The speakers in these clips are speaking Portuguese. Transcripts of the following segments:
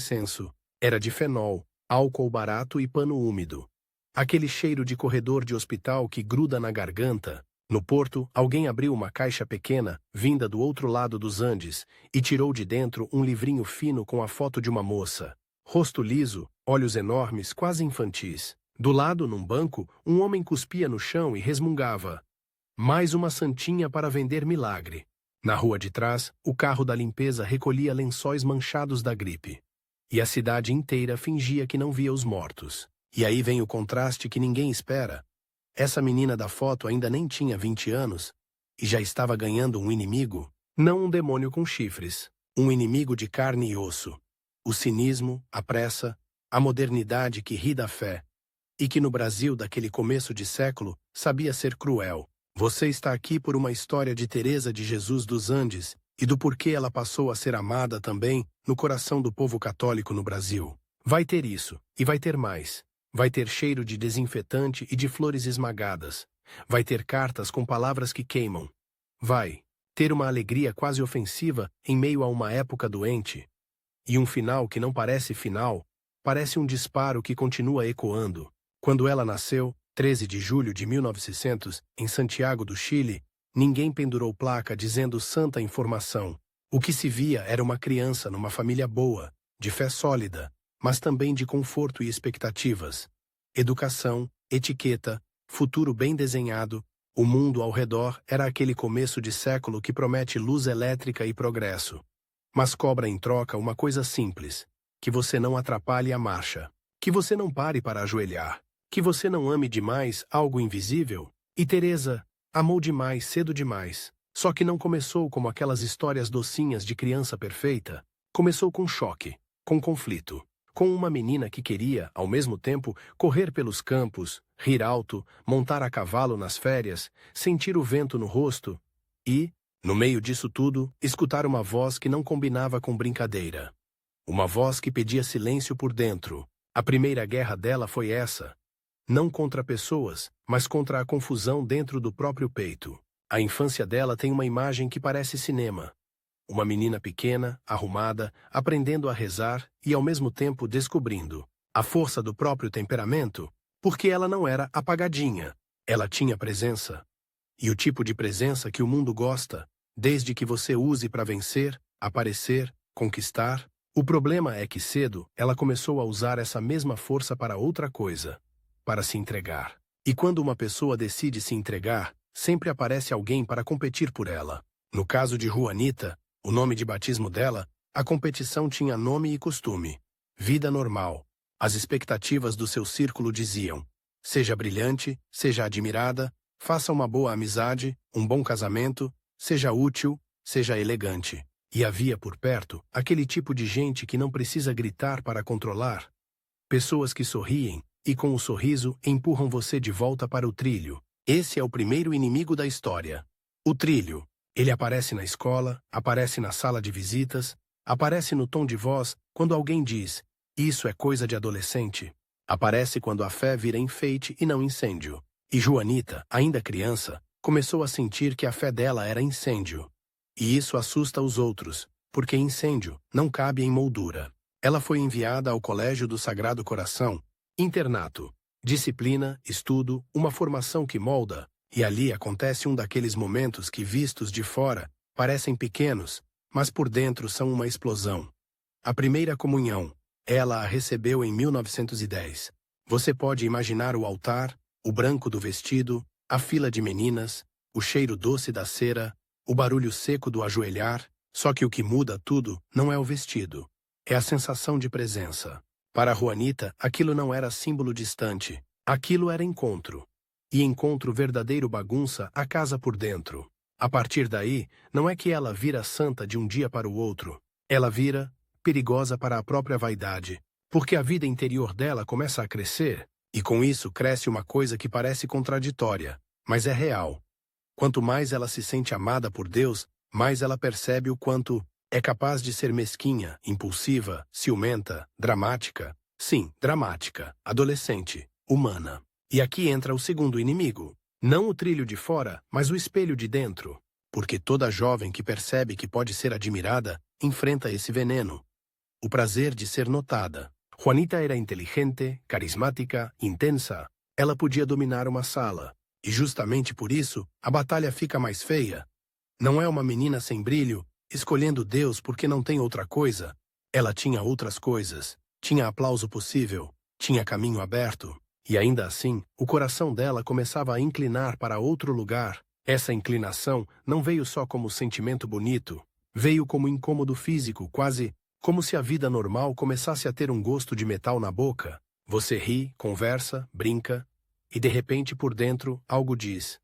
incenso. Era de fenol, álcool barato e pano úmido. Aquele cheiro de corredor de hospital que gruda na garganta. No porto, alguém abriu uma caixa pequena, vinda do outro lado dos Andes, e tirou de dentro um livrinho fino com a foto de uma moça. Rosto liso, olhos enormes, quase infantis. Do lado, num banco, um homem cuspia no chão e resmungava. Mais uma santinha para vender milagre. Na rua de trás, o carro da limpeza recolhia lençóis manchados da gripe. E a cidade inteira fingia que não via os mortos. E aí vem o contraste que ninguém espera. Essa menina da foto ainda nem tinha 20 anos e já estava ganhando um inimigo, não um demônio com chifres, um inimigo de carne e osso. O cinismo, a pressa, a modernidade que ri da fé e que no Brasil daquele começo de século sabia ser cruel. Você está aqui por uma história de Teresa de Jesus dos Andes e do porquê ela passou a ser amada também no coração do povo católico no Brasil. Vai ter isso, e vai ter mais. Vai ter cheiro de desinfetante e de flores esmagadas. Vai ter cartas com palavras que queimam. Vai ter uma alegria quase ofensiva em meio a uma época doente. E um final que não parece final, parece um disparo que continua ecoando. Quando ela nasceu, 13 de julho de 1900, em Santiago do Chile, ninguém pendurou placa dizendo santa informação. O que se via era uma criança numa família boa, de fé sólida, mas também de conforto e expectativas. Educação, etiqueta, futuro bem desenhado, o mundo ao redor era aquele começo de século que promete luz elétrica e progresso. Mas cobra em troca uma coisa simples, que você não atrapalhe a marcha, que você não pare para ajoelhar, que você não ame demais algo invisível. E Teresa amou demais cedo demais, só que não começou como aquelas histórias docinhas de criança perfeita, começou com choque, com conflito. Com uma menina que queria, ao mesmo tempo, correr pelos campos, rir alto, montar a cavalo nas férias, sentir o vento no rosto e, no meio disso tudo, escutar uma voz que não combinava com brincadeira. Uma voz que pedia silêncio por dentro. A primeira guerra dela foi essa. Não contra pessoas, mas contra a confusão dentro do próprio peito. A infância dela tem uma imagem que parece cinema. Uma menina pequena, arrumada, aprendendo a rezar e ao mesmo tempo descobrindo a força do próprio temperamento, porque ela não era apagadinha. Ela tinha presença. E o tipo de presença que o mundo gosta, desde que você use para vencer, aparecer, conquistar. O problema é que cedo ela começou a usar essa mesma força para outra coisa, para se entregar. E quando uma pessoa decide se entregar, sempre aparece alguém para competir por ela. No caso de Juanita, o nome de batismo dela, a competição tinha nome e costume. Vida normal. As expectativas do seu círculo diziam: seja brilhante, seja admirada, faça uma boa amizade, um bom casamento, seja útil, seja elegante. E havia por perto aquele tipo de gente que não precisa gritar para controlar. Pessoas que sorriem e com o sorriso empurram você de volta para o trilho. Esse é o primeiro inimigo da história. O trilho. Ele aparece na escola, aparece na sala de visitas, aparece no tom de voz quando alguém diz: isso é coisa de adolescente. Aparece quando a fé vira enfeite e não incêndio. E Juanita, ainda criança, começou a sentir que a fé dela era incêndio. E isso assusta os outros, porque incêndio não cabe em moldura. Ela foi enviada ao Colégio do Sagrado Coração, internato, disciplina, estudo, uma formação que molda. E ali acontece um daqueles momentos que, vistos de fora, parecem pequenos, mas por dentro são uma explosão. A primeira comunhão, ela a recebeu em 1910. Você pode imaginar o altar, o branco do vestido, a fila de meninas, o cheiro doce da cera, o barulho seco do ajoelhar, só que o que muda tudo não é o vestido, é a sensação de presença. Para Juanita, aquilo não era símbolo distante, aquilo era encontro. E encontro verdadeiro bagunça a casa por dentro. A partir daí, não é que ela vira santa de um dia para o outro. Ela vira perigosa para a própria vaidade, porque a vida interior dela começa a crescer, e com isso cresce uma coisa que parece contraditória, mas é real. Quanto mais ela se sente amada por Deus, mais ela percebe o quanto é capaz de ser mesquinha, impulsiva, ciumenta, dramática. Sim, dramática, adolescente, humana. E aqui entra o segundo inimigo. Não o trilho de fora, mas o espelho de dentro. Porque toda jovem que percebe que pode ser admirada, enfrenta esse veneno. o prazer de ser notada. Juanita era inteligente, carismática, intensa. Ela podia dominar uma sala. E justamente por isso, a batalha fica mais feia. Não é uma menina sem brilho, escolhendo Deus porque não tem outra coisa. Ela tinha outras coisas. Tinha aplauso possível. Tinha caminho aberto. E ainda assim, o coração dela começava a inclinar para outro lugar. Essa inclinação não veio só como sentimento bonito. Veio como incômodo físico, quase como se a vida normal começasse a ter um gosto de metal na boca. Você ri, conversa, brinca, e de repente por dentro algo diz: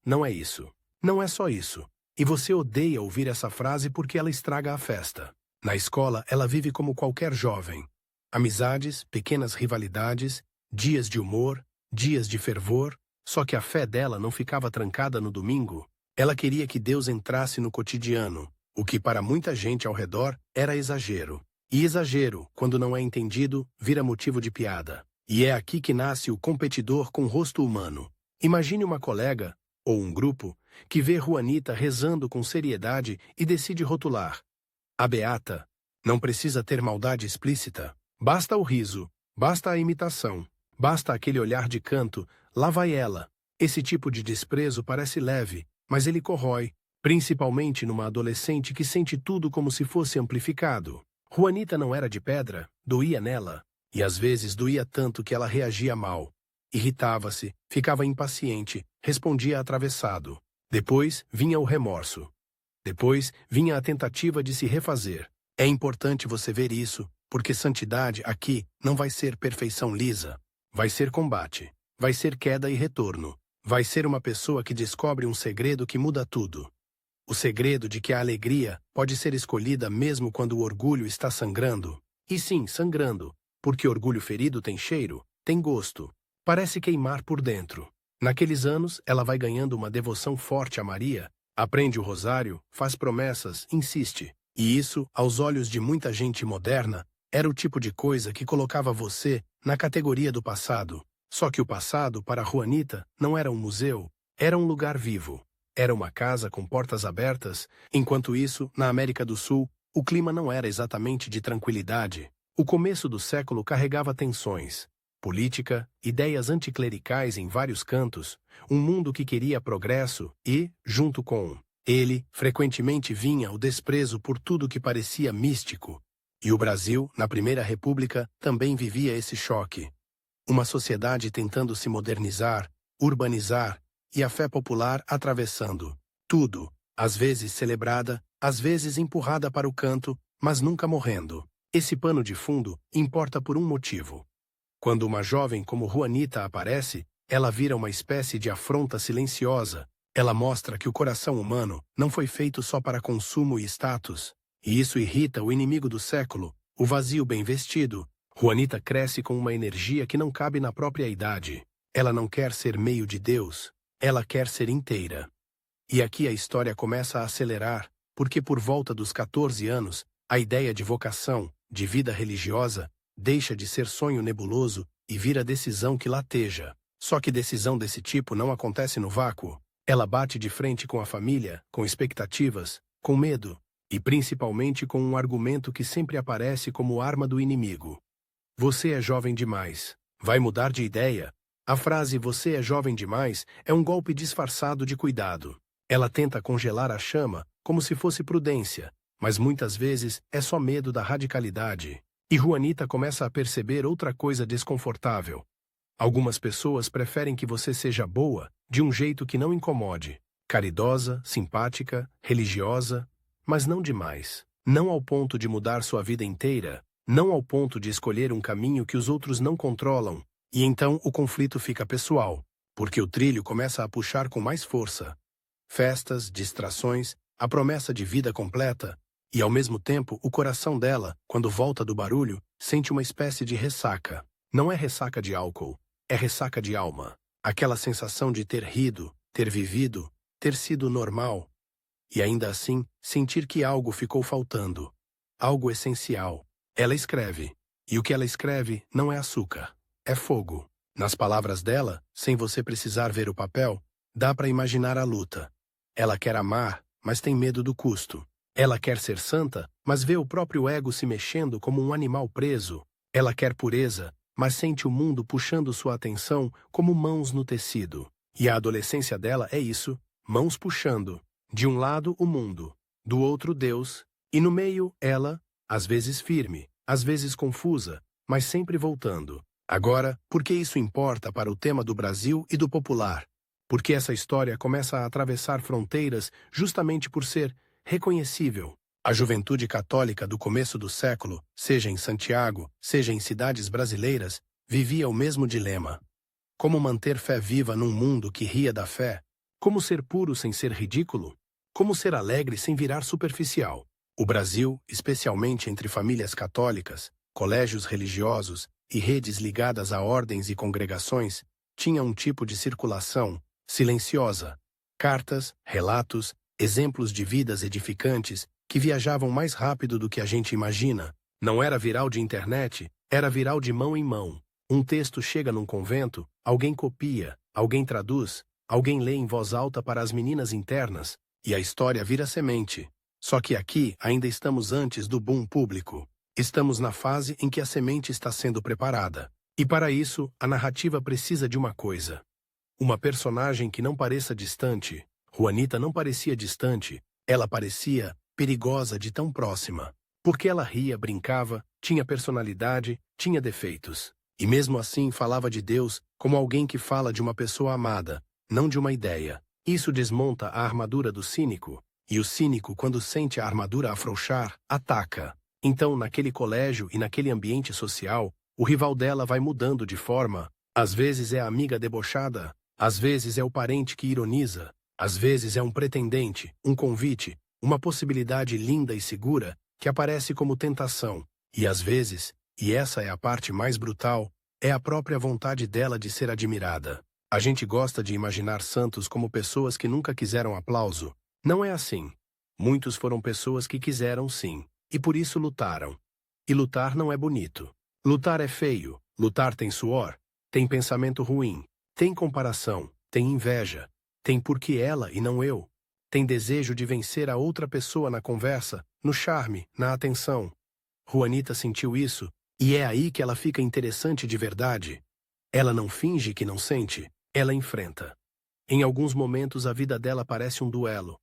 não é isso. Não é só isso. E você odeia ouvir essa frase porque ela estraga a festa. Na escola, ela vive como qualquer jovem. Amizades, pequenas rivalidades, dias de humor, dias de fervor, só que a fé dela não ficava trancada no domingo. Ela queria que Deus entrasse no cotidiano, o que para muita gente ao redor era exagero. E exagero, quando não é entendido, vira motivo de piada. E é aqui que nasce o competidor com rosto humano. Imagine uma colega, ou um grupo, que vê Juanita rezando com seriedade e decide rotular: a beata. Não precisa ter maldade explícita. Basta o riso, basta a imitação, basta aquele olhar de canto, lá vai ela. Esse tipo de desprezo parece leve, mas ele corrói, principalmente numa adolescente que sente tudo como se fosse amplificado. Juanita não era de pedra, doía nela, e às vezes doía tanto que ela reagia mal. Irritava-se, ficava impaciente, respondia atravessado. Depois vinha o remorso. Depois vinha a tentativa de se refazer. É importante você ver isso, porque santidade aqui não vai ser perfeição lisa. Vai ser combate. Vai ser queda e retorno. Vai ser uma pessoa que descobre um segredo que muda tudo. O segredo de que a alegria pode ser escolhida mesmo quando o orgulho está sangrando. E sim, sangrando, porque orgulho ferido tem cheiro, tem gosto. Parece queimar por dentro. Naqueles anos, ela vai ganhando uma devoção forte a Maria, aprende o rosário, faz promessas, insiste. E isso, aos olhos de muita gente moderna, era o tipo de coisa que colocava você na categoria do passado. Só que o passado, para Juanita, não era um museu, era um lugar vivo. Era uma casa com portas abertas. Enquanto isso, na América do Sul, o clima não era exatamente de tranquilidade. O começo do século carregava tensões. Política, ideias anticlericais em vários cantos, um mundo que queria progresso e, junto com ele, frequentemente vinha o desprezo por tudo que parecia místico. E o Brasil, na Primeira República, também vivia esse choque. Uma sociedade tentando se modernizar, urbanizar, e a fé popular atravessando tudo, às vezes celebrada, às vezes empurrada para o canto, mas nunca morrendo. Esse pano de fundo importa por um motivo. Quando uma jovem como Juanita aparece, ela vira uma espécie de afronta silenciosa. Ela mostra que o coração humano não foi feito só para consumo e status. E isso irrita o inimigo do século, o vazio bem vestido. Juanita cresce com uma energia que não cabe na própria idade. Ela não quer ser meio de Deus. Ela quer ser inteira. E aqui a história começa a acelerar, porque por volta dos 14 anos, a ideia de vocação, de vida religiosa, deixa de ser sonho nebuloso e vira decisão que lateja. Só que decisão desse tipo não acontece no vácuo. Ela bate de frente com a família, com expectativas, com medo, e principalmente com um argumento que sempre aparece como arma do inimigo. Você é jovem demais. Vai mudar de ideia? A frase "você é jovem demais" é um golpe disfarçado de cuidado. Ela tenta congelar a chama, como se fosse prudência, mas muitas vezes é só medo da radicalidade. E Juanita começa a perceber outra coisa desconfortável. Algumas pessoas preferem que você seja boa, de um jeito que não incomode, caridosa, simpática, religiosa, mas não demais. Não ao ponto de mudar sua vida inteira, não ao ponto de escolher um caminho que os outros não controlam. E então o conflito fica pessoal, porque o trilho começa a puxar com mais força. Festas, distrações, a promessa de vida completa, e ao mesmo tempo o coração dela, quando volta do barulho, sente uma espécie de ressaca. Não é ressaca de álcool, é ressaca de alma. Aquela sensação de ter rido, ter vivido, ter sido normal. E ainda assim, sentir que algo ficou faltando. Algo essencial. Ela escreve. E o que ela escreve não é açúcar. É fogo. Nas palavras dela, sem você precisar ver o papel, dá para imaginar a luta. Ela quer amar, mas tem medo do custo. Ela quer ser santa, mas vê o próprio ego se mexendo como um animal preso. Ela quer pureza, mas sente o mundo puxando sua atenção como mãos no tecido. E a adolescência dela é isso, mãos puxando. De um lado, o mundo, do outro, Deus, e no meio, ela, às vezes firme, às vezes confusa, mas sempre voltando. Agora, por que isso importa para o tema do Brasil e do popular? Porque essa história começa a atravessar fronteiras justamente por ser reconhecível. A juventude católica do começo do século, seja em Santiago, seja em cidades brasileiras, vivia o mesmo dilema. Como manter fé viva num mundo que ria da fé? Como ser puro sem ser ridículo? Como ser alegre sem virar superficial? O Brasil, especialmente entre famílias católicas, colégios religiosos e redes ligadas a ordens e congregações, tinha um tipo de circulação silenciosa. Cartas, relatos, exemplos de vidas edificantes que viajavam mais rápido do que a gente imagina. Não era viral de internet, era viral de mão em mão. Um texto chega num convento, alguém copia, alguém traduz, alguém lê em voz alta para as meninas internas, e a história vira semente. Só que aqui ainda estamos antes do boom público. Estamos na fase em que a semente está sendo preparada. E para isso, a narrativa precisa de uma coisa. Uma personagem que não pareça distante. Juanita não parecia distante, ela parecia perigosa de tão próxima. Porque ela ria, brincava, tinha personalidade, tinha defeitos. E mesmo assim falava de Deus como alguém que fala de uma pessoa amada, não de uma ideia. Isso desmonta a armadura do cínico. E o cínico, quando sente a armadura afrouxar, ataca. Então, naquele colégio e naquele ambiente social, o rival dela vai mudando de forma. Às vezes é a amiga debochada, às vezes é o parente que ironiza, às vezes é um pretendente, um convite, uma possibilidade linda e segura que aparece como tentação. E às vezes, e essa é a parte mais brutal, é a própria vontade dela de ser admirada. A gente gosta de imaginar santos como pessoas que nunca quiseram aplauso. Não é assim. Muitos foram pessoas que quiseram sim, e por isso lutaram. E lutar não é bonito. Lutar é feio, lutar tem suor, tem pensamento ruim, tem comparação, tem inveja, tem porque ela e não eu. Tem desejo de vencer a outra pessoa na conversa, no charme, na atenção. Juanita sentiu isso, e é aí que ela fica interessante de verdade. Ela não finge que não sente, ela enfrenta. Em alguns momentos a vida dela parece um duelo.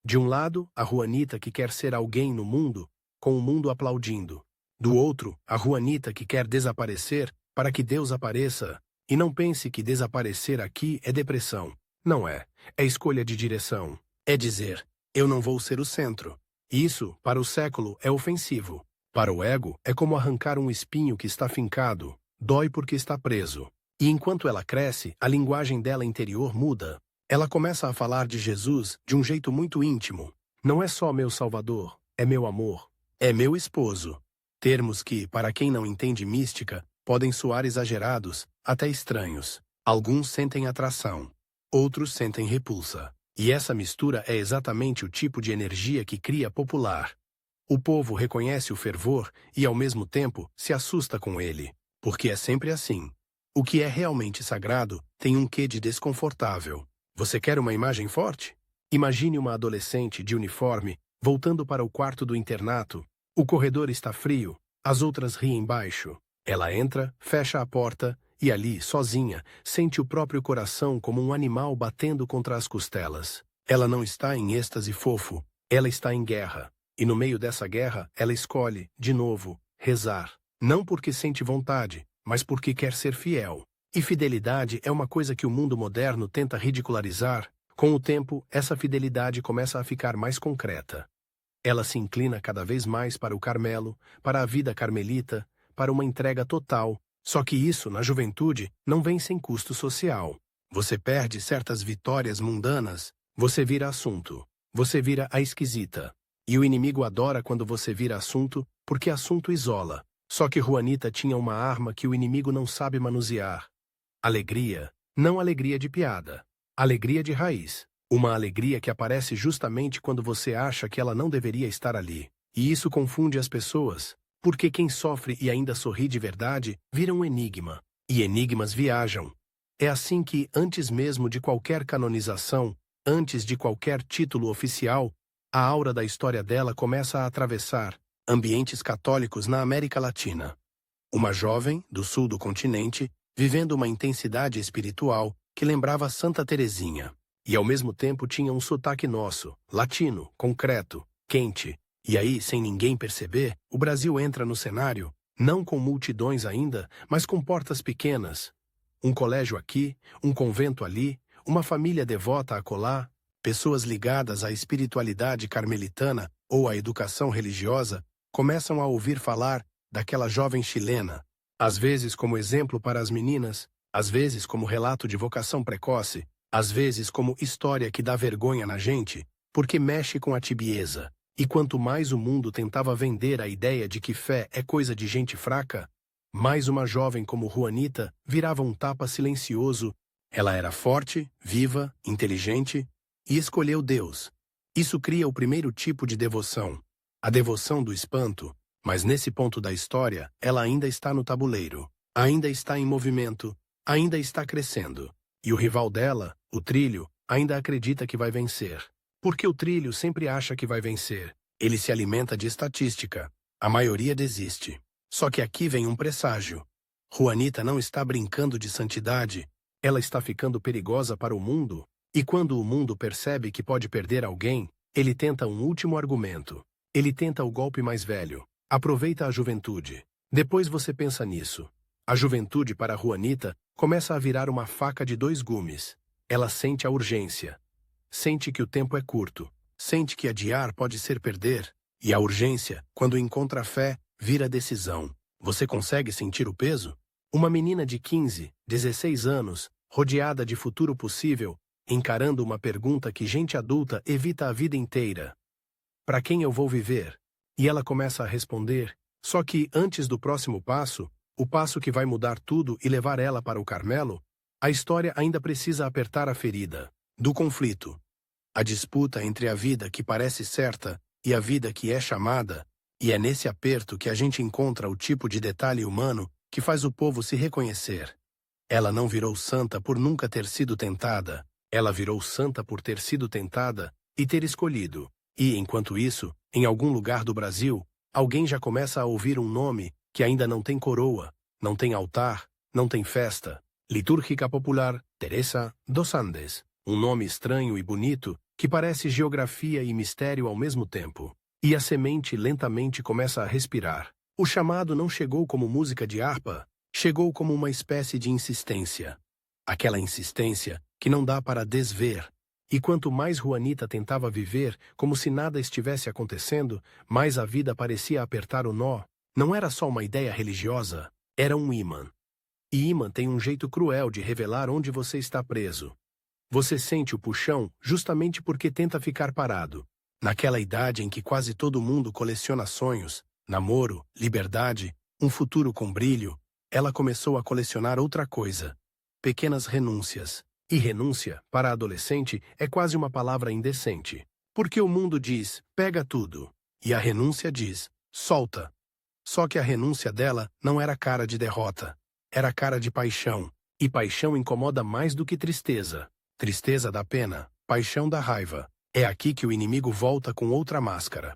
De um lado, a Juanita que quer ser alguém no mundo, com o mundo aplaudindo. Do outro, a Juanita que quer desaparecer para que Deus apareça. E não pense que desaparecer aqui é depressão. Não é. É escolha de direção. É dizer, eu não vou ser o centro. Isso, para o século, é ofensivo. Para o ego, é como arrancar um espinho que está fincado. Dói porque está preso. E enquanto ela cresce, a linguagem dela interior muda. Ela começa a falar de Jesus de um jeito muito íntimo. Não é só meu Salvador, é meu amor, é meu esposo. Termos que, para quem não entende mística, podem soar exagerados, até estranhos. Alguns sentem atração, outros sentem repulsa. E essa mistura é exatamente o tipo de energia que cria popular. O povo reconhece o fervor e, ao mesmo tempo, se assusta com ele. Porque é sempre assim. O que é realmente sagrado tem um quê de desconfortável. Você quer uma imagem forte? Imagine uma adolescente de uniforme voltando para o quarto do internato. O corredor está frio, as outras riem baixo. Ela entra, fecha a porta e ali, sozinha, sente o próprio coração como um animal batendo contra as costelas. Ela não está em êxtase fofo, ela está em guerra. E no meio dessa guerra, ela escolhe, de novo, rezar. Não porque sente vontade, mas porque quer ser fiel. E fidelidade é uma coisa que o mundo moderno tenta ridicularizar. Com o tempo, essa fidelidade começa a ficar mais concreta. Ela se inclina cada vez mais para o Carmelo, para a vida carmelita, para uma entrega total. Só que isso, na juventude, não vem sem custo social. Você perde certas vitórias mundanas, você vira assunto. Você vira a esquisita. E o inimigo adora quando você vira assunto, porque assunto isola. Só que Juanita tinha uma arma que o inimigo não sabe manusear. Alegria, não alegria de piada. Alegria de raiz. Uma alegria que aparece justamente quando você acha que ela não deveria estar ali. E isso confunde as pessoas, porque quem sofre e ainda sorri de verdade vira um enigma. E enigmas viajam. É assim que, antes mesmo de qualquer canonização, antes de qualquer título oficial, A aura da história dela começa a atravessar ambientes católicos na América Latina. Uma jovem, do sul do continente, vivendo uma intensidade espiritual que lembrava Santa Teresinha. E ao mesmo tempo tinha um sotaque nosso, latino, concreto, quente. E aí, sem ninguém perceber, o Brasil entra no cenário, não com multidões ainda, mas com portas pequenas. Um colégio aqui, um convento ali, uma família devota acolá, pessoas ligadas à espiritualidade carmelitana ou à educação religiosa começam a ouvir falar daquela jovem chilena, às vezes como exemplo para as meninas, às vezes como relato de vocação precoce, às vezes como história que dá vergonha na gente, porque mexe com a tibieza. E quanto mais o mundo tentava vender a ideia de que fé é coisa de gente fraca, mais uma jovem como Juanita virava um tapa silencioso. Ela era forte, viva, inteligente e escolheu Deus. Isso cria o primeiro tipo de devoção, a devoção do espanto, mas nesse ponto da história ela ainda está no tabuleiro, ainda está em movimento, ainda está crescendo. E o rival dela, o trilho, ainda acredita que vai vencer. Porque o trilho sempre acha que vai vencer. Ele se alimenta de estatística. A maioria desiste. Só que aqui vem um presságio. Juanita não está brincando de santidade. Ela está ficando perigosa para o mundo. E quando o mundo percebe que pode perder alguém, ele tenta um último argumento. Ele tenta o golpe mais velho. Aproveita a juventude. Depois você pensa nisso. A juventude para Juanita começa a virar uma faca de dois gumes. Ela sente a urgência. Sente que o tempo é curto, sente que adiar pode ser perder, e a urgência, quando encontra fé, vira decisão. Você consegue sentir o peso? Uma menina de 15, 16 anos, rodeada de futuro possível, encarando uma pergunta que gente adulta evita a vida inteira. Para quem eu vou viver? E ela começa a responder, só que antes do próximo passo, o passo que vai mudar tudo e levar ela para o Carmelo, a história ainda precisa apertar a ferida do conflito. A disputa entre a vida que parece certa e a vida que é chamada, e é nesse aperto que a gente encontra o tipo de detalhe humano que faz o povo se reconhecer. Ela não virou santa por nunca ter sido tentada, ela virou santa por ter sido tentada e ter escolhido. E, enquanto isso, em algum lugar do Brasil, alguém já começa a ouvir um nome que ainda não tem coroa, não tem altar, não tem festa. Litúrgica popular, Teresa dos Andes. Um nome estranho e bonito, que parece geografia e mistério ao mesmo tempo. E a semente lentamente começa a respirar. O chamado não chegou como música de harpa, chegou como uma espécie de insistência. Aquela insistência que não dá para desver. E quanto mais Juanita tentava viver, como se nada estivesse acontecendo, mais a vida parecia apertar o nó. Não era só uma ideia religiosa, era um ímã. E ímã tem um jeito cruel de revelar onde você está preso. Você sente o puxão justamente porque tenta ficar parado. Naquela idade em que quase todo mundo coleciona sonhos, namoro, liberdade, um futuro com brilho, ela começou a colecionar outra coisa. Pequenas renúncias. E renúncia, para a adolescente, é quase uma palavra indecente. Porque o mundo diz, pega tudo. E a renúncia diz, solta. Só que a renúncia dela não era cara de derrota. Era cara de paixão. E paixão incomoda mais do que tristeza. Tristeza dá pena, paixão dá raiva. É aqui que o inimigo volta com outra máscara.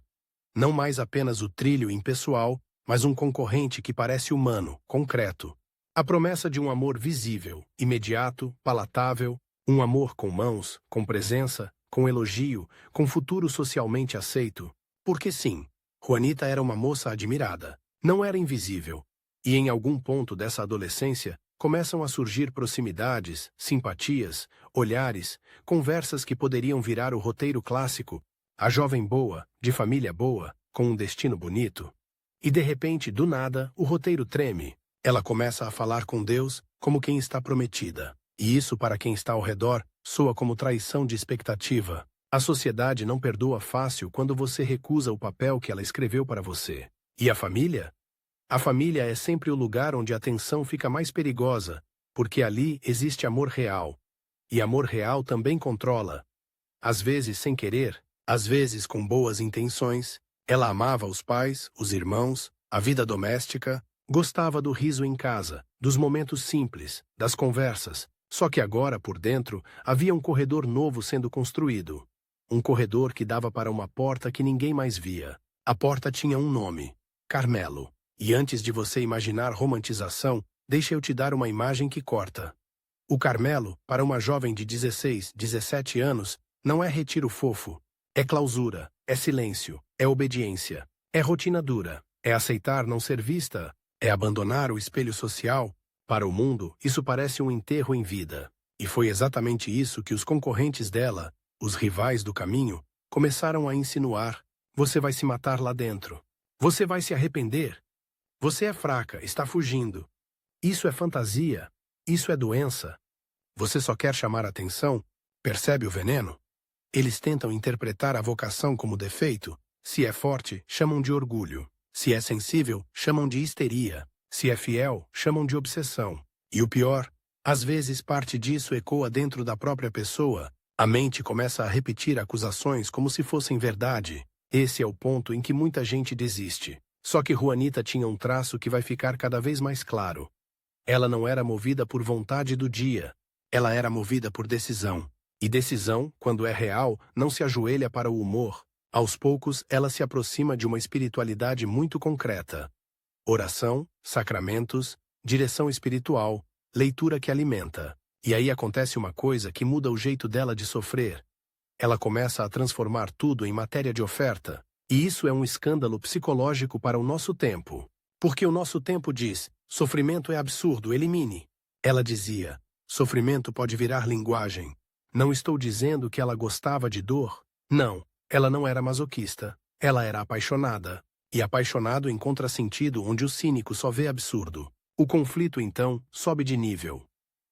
Não mais apenas o trilho impessoal, mas um concorrente que parece humano, concreto. A promessa de um amor visível, imediato, palatável, um amor com mãos, com presença, com elogio, com futuro socialmente aceito. Porque sim, Juanita era uma moça admirada, não era invisível. E em algum ponto dessa adolescência, começam a surgir proximidades, simpatias, olhares, conversas que poderiam virar o roteiro clássico, a jovem boa, de família boa, com um destino bonito. E de repente, do nada, o roteiro treme. Ela começa a falar com Deus como quem está prometida. E isso, para quem está ao redor, soa como traição de expectativa. A sociedade não perdoa fácil quando você recusa o papel que ela escreveu para você. E a família? A família é sempre o lugar onde a tensão fica mais perigosa, porque ali existe amor real. E amor real também controla. Às vezes sem querer, às vezes com boas intenções, ela amava os pais, os irmãos, a vida doméstica, gostava do riso em casa, dos momentos simples, das conversas. Só que agora, por dentro, havia um corredor novo sendo construído. um corredor que dava para uma porta que ninguém mais via. A porta tinha um nome: Carmelo. E antes de você imaginar romantização, deixa eu te dar uma imagem que corta. O Carmelo, para uma jovem de 16, 17 anos, não é retiro fofo. É clausura, é silêncio, é obediência, é rotina dura, é aceitar não ser vista, é abandonar o espelho social. Para o mundo, isso parece um enterro em vida. E foi exatamente isso que os concorrentes dela, os rivais do caminho, começaram a insinuar. Você vai se matar lá dentro. Você vai se arrepender. Você é fraca, está fugindo. Isso é fantasia. Isso é doença. Você só quer chamar atenção. Percebe o veneno? Eles tentam interpretar a vocação como defeito. Se é forte, chamam de orgulho. Se é sensível, chamam de histeria. Se é fiel, chamam de obsessão. E o pior, às vezes parte disso ecoa dentro da própria pessoa. A mente começa a repetir acusações como se fossem verdade. Esse é o ponto em que muita gente desiste. Só que Juanita tinha um traço que vai ficar cada vez mais claro. Ela não era movida por vontade do dia. Ela era movida por decisão. E decisão, quando é real, não se ajoelha para o humor. Aos poucos, ela se aproxima de uma espiritualidade muito concreta. Oração, sacramentos, direção espiritual, leitura que alimenta. E aí acontece uma coisa que muda o jeito dela de sofrer. Ela começa a transformar tudo em matéria de oferta. E isso é um escândalo psicológico para o nosso tempo. Porque o nosso tempo diz, sofrimento é absurdo, elimine. Ela dizia, sofrimento pode virar linguagem. Não estou dizendo que ela gostava de dor. Não, ela não era masoquista. Ela era apaixonada. E apaixonado encontra sentido onde o cínico só vê absurdo. O conflito, então, sobe de nível.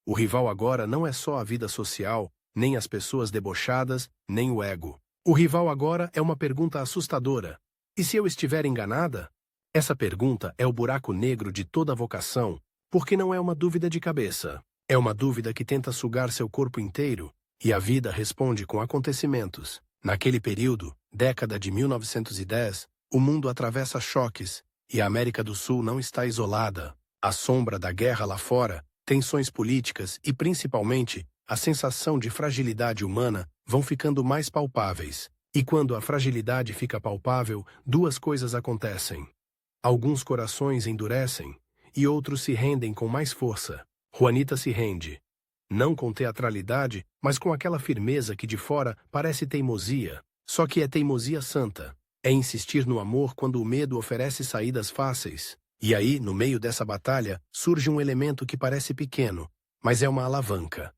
O rival agora não é só a vida social, nem as pessoas debochadas, nem o ego. O rival agora é uma pergunta assustadora. E se eu estiver enganada? Essa pergunta é o buraco negro de toda vocação, porque não é uma dúvida de cabeça. É uma dúvida que tenta sugar seu corpo inteiro, e a vida responde com acontecimentos. Naquele período, década de 1910, o mundo atravessa choques, e a América do Sul não está isolada. A sombra da guerra lá fora, tensões políticas e, principalmente, a sensação de fragilidade humana vão ficando mais palpáveis. E quando a fragilidade fica palpável, duas coisas acontecem. Alguns corações endurecem, e outros se rendem com mais força. Juanita se rende. Não com teatralidade, mas com aquela firmeza que de fora parece teimosia. Só que é teimosia santa. É insistir no amor quando o medo oferece saídas fáceis. E aí, no meio dessa batalha, surge um elemento que parece pequeno, mas é uma alavanca.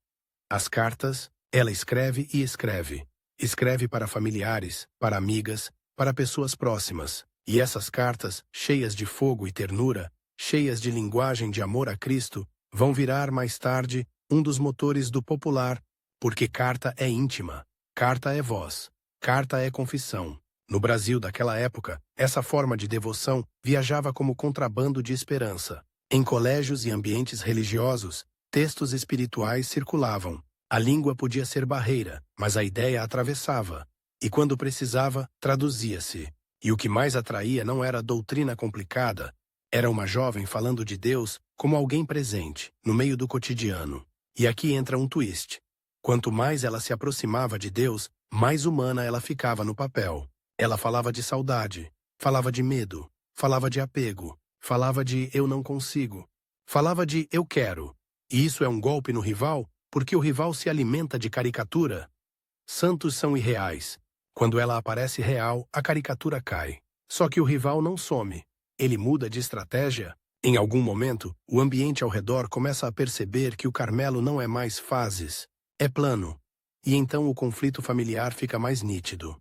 As cartas, ela escreve e escreve. Escreve para familiares, para amigas, para pessoas próximas. E essas cartas, cheias de fogo e ternura, cheias de linguagem de amor a Cristo, vão virar mais tarde um dos motores do popular, porque carta é íntima, carta é voz, carta é confissão. No Brasil daquela época, essa forma de devoção viajava como contrabando de esperança. Em colégios e ambientes religiosos, textos espirituais circulavam. A língua podia ser barreira, mas a ideia atravessava. E quando precisava, traduzia-se. E o que mais atraía não era a doutrina complicada, era uma jovem falando de Deus como alguém presente, no meio do cotidiano. E aqui entra um twist. Quanto mais ela se aproximava de Deus, mais humana ela ficava no papel. Ela falava de saudade, falava de medo, falava de apego, falava de eu não consigo, falava de eu quero. E isso é um golpe no rival, porque o rival se alimenta de caricatura. Santos são irreais. Quando ela aparece real, a caricatura cai. Só que o rival não some. Ele muda de estratégia. Em algum momento, o ambiente ao redor começa a perceber que o Carmelo não é mais fases, é plano. E então o conflito familiar fica mais nítido.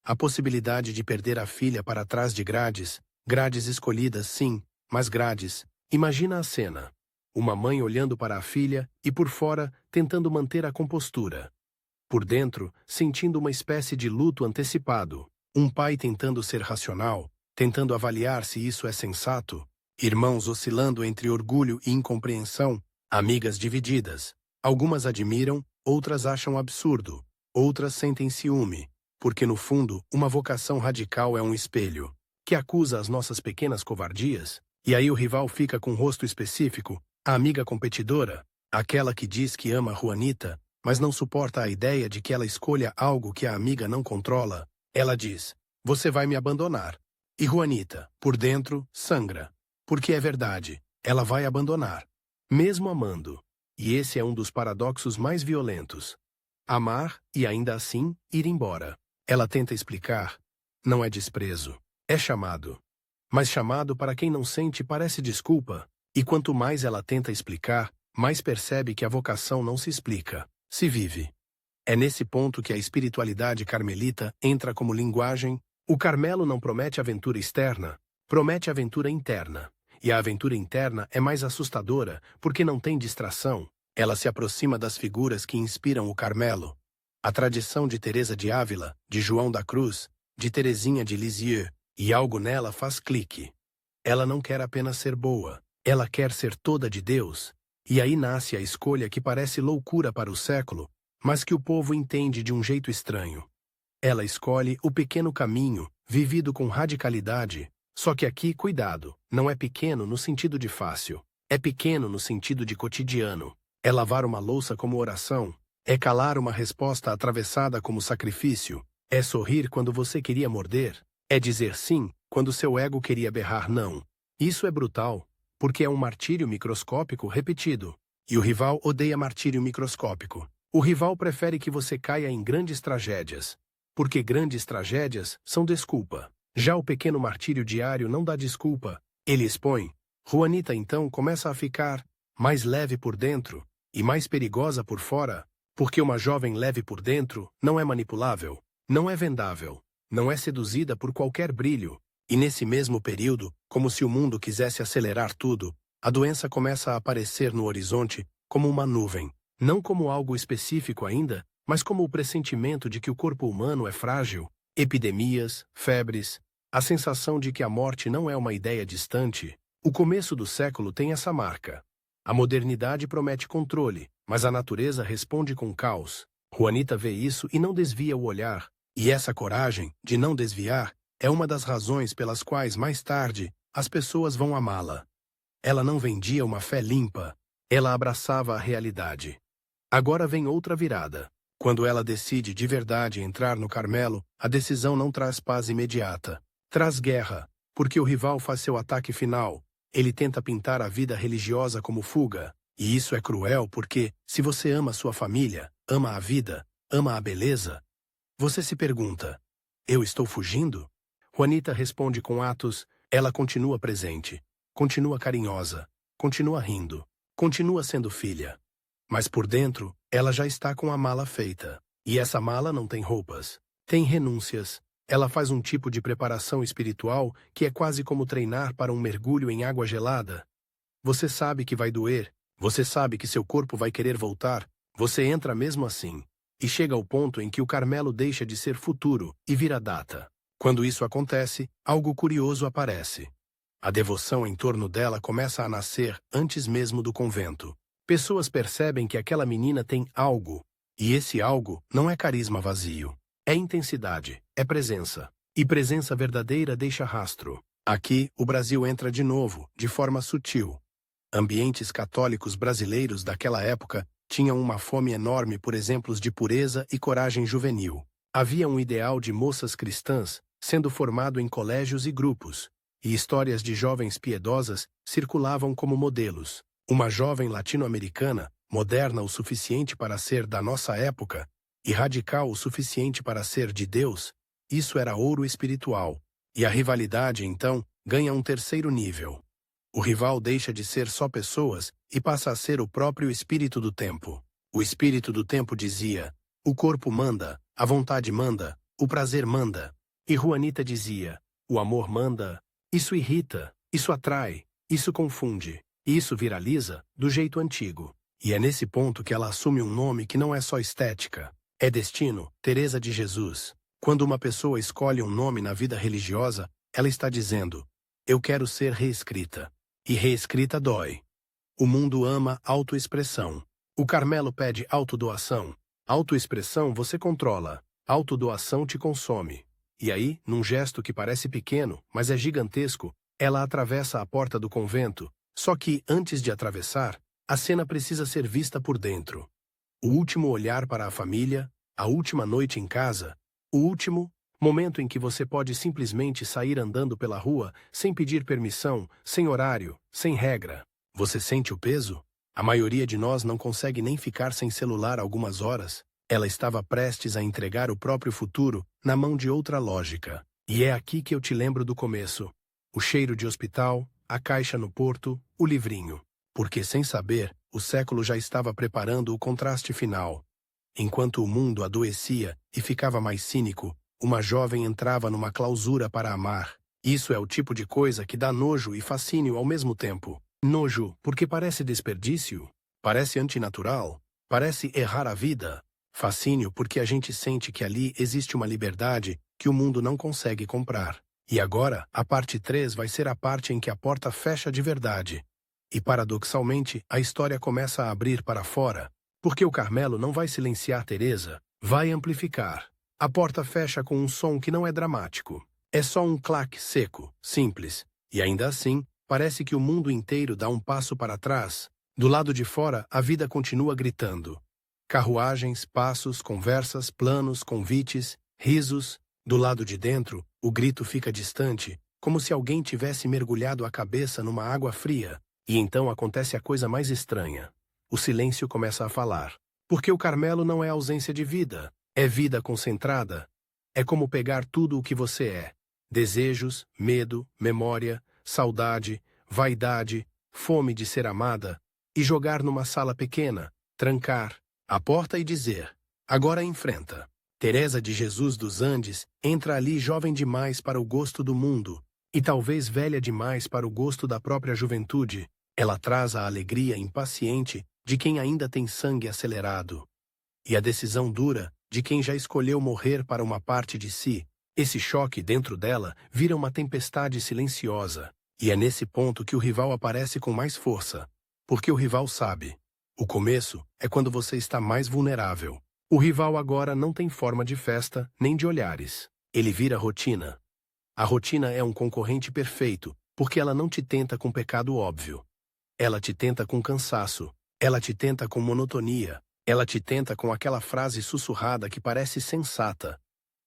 A possibilidade de perder a filha para trás de grades, grades escolhidas sim, mas grades. Imagina a cena. Uma mãe olhando para a filha e por fora tentando manter a compostura. Por dentro, sentindo uma espécie de luto antecipado. Um pai tentando ser racional, tentando avaliar se isso é sensato. Irmãos oscilando entre orgulho e incompreensão, amigas divididas. Algumas admiram, outras acham absurdo, outras sentem ciúme. Porque no fundo, uma vocação radical é um espelho, que acusa as nossas pequenas covardias, e aí o rival fica com um rosto específico, a amiga competidora, aquela que diz que ama Juanita, mas não suporta a ideia de que ela escolha algo que a amiga não controla. Ela diz: "Você vai me abandonar." E Juanita, por dentro, sangra. Porque é verdade, ela vai abandonar, mesmo amando. E esse é um dos paradoxos mais violentos. Amar e ainda assim ir embora. Ela tenta explicar. Não é desprezo, é chamado. Mas chamado para quem não sente parece desculpa. E quanto mais ela tenta explicar, mais percebe que a vocação não se explica, se vive. É nesse ponto que a espiritualidade carmelita entra como linguagem. O Carmelo não promete aventura externa, promete aventura interna. E a aventura interna é mais assustadora porque não tem distração. Ela se aproxima das figuras que inspiram o Carmelo. A tradição de Teresa de Ávila, de João da Cruz, de Teresinha de Lisieux, e algo nela faz clique. Ela não quer apenas ser boa, ela quer ser toda de Deus. E aí nasce a escolha que parece loucura para o século, mas que o povo entende de um jeito estranho. Ela escolhe o pequeno caminho, vivido com radicalidade. Só que aqui, cuidado, não é pequeno no sentido de fácil. É pequeno no sentido de cotidiano. É lavar uma louça como oração. É calar uma resposta atravessada como sacrifício. É sorrir quando você queria morder. É dizer sim quando seu ego queria berrar não. Isso é brutal, porque é um martírio microscópico repetido. E o rival odeia martírio microscópico. O rival prefere que você caia em grandes tragédias. Porque grandes tragédias são desculpa. Já o pequeno martírio diário não dá desculpa. Ele expõe. Juanita então começa a ficar mais leve por dentro e mais perigosa por fora, porque uma jovem leve por dentro não é manipulável, não é vendável, não é seduzida por qualquer brilho. E nesse mesmo período, como se o mundo quisesse acelerar tudo, a doença começa a aparecer no horizonte como uma nuvem, não como algo específico ainda, mas como o pressentimento de que o corpo humano é frágil. Epidemias, febres, a sensação de que a morte não é uma ideia distante. O começo do século tem essa marca. A modernidade promete controle, mas a natureza responde com caos. Juanita vê isso e não desvia o olhar. E essa coragem, de não desviar, é uma das razões pelas quais, mais tarde, as pessoas vão amá-la. Ela não vendia uma fé limpa, ela abraçava a realidade. Agora vem outra virada. Quando ela decide de verdade entrar no Carmelo, a decisão não traz paz imediata. Traz guerra, porque o rival faz seu ataque final. Ele tenta pintar a vida religiosa como fuga. E isso é cruel porque, se você ama sua família, ama a vida, ama a beleza, você se pergunta: eu estou fugindo? Juanita responde com atos. Ela continua presente, continua carinhosa, continua rindo, continua sendo filha. Mas por dentro, ela já está com a mala feita. E essa mala não tem roupas, tem renúncias. Ela faz um tipo de preparação espiritual que é quase como treinar para um mergulho em água gelada. Você sabe que vai doer, você sabe que seu corpo vai querer voltar, você entra mesmo assim. E chega ao ponto em que o Carmelo deixa de ser futuro e vira data. Quando isso acontece, algo curioso aparece. A devoção em torno dela começa a nascer antes mesmo do convento. Pessoas percebem que aquela menina tem algo, e esse algo não é carisma vazio. É intensidade, é presença. E presença verdadeira deixa rastro. Aqui, o Brasil entra de novo, de forma sutil. Ambientes católicos brasileiros daquela época tinham uma fome enorme por exemplos de pureza e coragem juvenil. Havia um ideal de moças cristãs sendo formado em colégios e grupos, e histórias de jovens piedosas circulavam como modelos. Uma jovem latino-americana, moderna o suficiente para ser da nossa época, e radical o suficiente para ser de Deus, isso era ouro espiritual. E a rivalidade, então, ganha um terceiro nível. O rival deixa de ser só pessoas e passa a ser o próprio espírito do tempo. O espírito do tempo dizia: o corpo manda, a vontade manda, o prazer manda. E Juanita dizia: o amor manda. Isso irrita, isso atrai, isso confunde, e isso viraliza do jeito antigo. E é nesse ponto que ela assume um nome que não é só estética. É destino, Teresa de Jesus. Quando uma pessoa escolhe um nome na vida religiosa, ela está dizendo: eu quero ser reescrita. E reescrita dói. O mundo ama autoexpressão. O Carmelo pede autodoação. Autoexpressão você controla. Autodoação te consome. E aí, num gesto que parece pequeno, mas é gigantesco, ela atravessa a porta do convento. Só que, antes de atravessar, a cena precisa ser vista por dentro. O último olhar para a família, a última noite em casa, o último momento em que você pode simplesmente sair andando pela rua sem pedir permissão, sem horário, sem regra. Você sente o peso? A maioria de nós não consegue nem ficar sem celular algumas horas. Ela estava prestes a entregar o próprio futuro na mão de outra lógica. E é aqui que eu te lembro do começo. O cheiro de hospital, a caixa no porto, o livrinho. Porque, sem saber, o século já estava preparando o contraste final. Enquanto o mundo adoecia e ficava mais cínico, uma jovem entrava numa clausura para amar. Isso é o tipo de coisa que dá nojo e fascínio ao mesmo tempo. Nojo, porque parece desperdício, parece antinatural, parece errar a vida. Fascínio, porque a gente sente que ali existe uma liberdade que o mundo não consegue comprar. E agora, a parte 3 vai ser a parte em que a porta fecha de verdade. E paradoxalmente, a história começa a abrir para fora, porque o Carmelo não vai silenciar Teresa, vai amplificar. A porta fecha com um som que não é dramático. É só um claque seco, simples. E ainda assim, parece que o mundo inteiro dá um passo para trás. Do lado de fora, a vida continua gritando. Carruagens, passos, conversas, planos, convites, risos. Do lado de dentro, o grito fica distante, como se alguém tivesse mergulhado a cabeça numa água fria. E então acontece a coisa mais estranha. O silêncio começa a falar. Porque o Carmelo não é ausência de vida. É vida concentrada. É como pegar tudo o que você é. Desejos, medo, memória, saudade, vaidade, fome de ser amada, e jogar numa sala pequena, trancar a porta e dizer, agora enfrenta. Teresa de Jesus dos Andes entra ali jovem demais para o gosto do mundo, e talvez velha demais para o gosto da própria juventude. Ela traz a alegria impaciente de quem ainda tem sangue acelerado, e a decisão dura de quem já escolheu morrer para uma parte de si. Esse choque dentro dela vira uma tempestade silenciosa, e é nesse ponto que o rival aparece com mais força. Porque o rival sabe. O começo é quando você está mais vulnerável. O rival agora não tem forma de festa, nem de olhares. Ele vira rotina. A rotina é um concorrente perfeito, porque ela não te tenta com pecado óbvio. Ela te tenta com cansaço. Ela te tenta com monotonia. Ela te tenta com aquela frase sussurrada que parece sensata.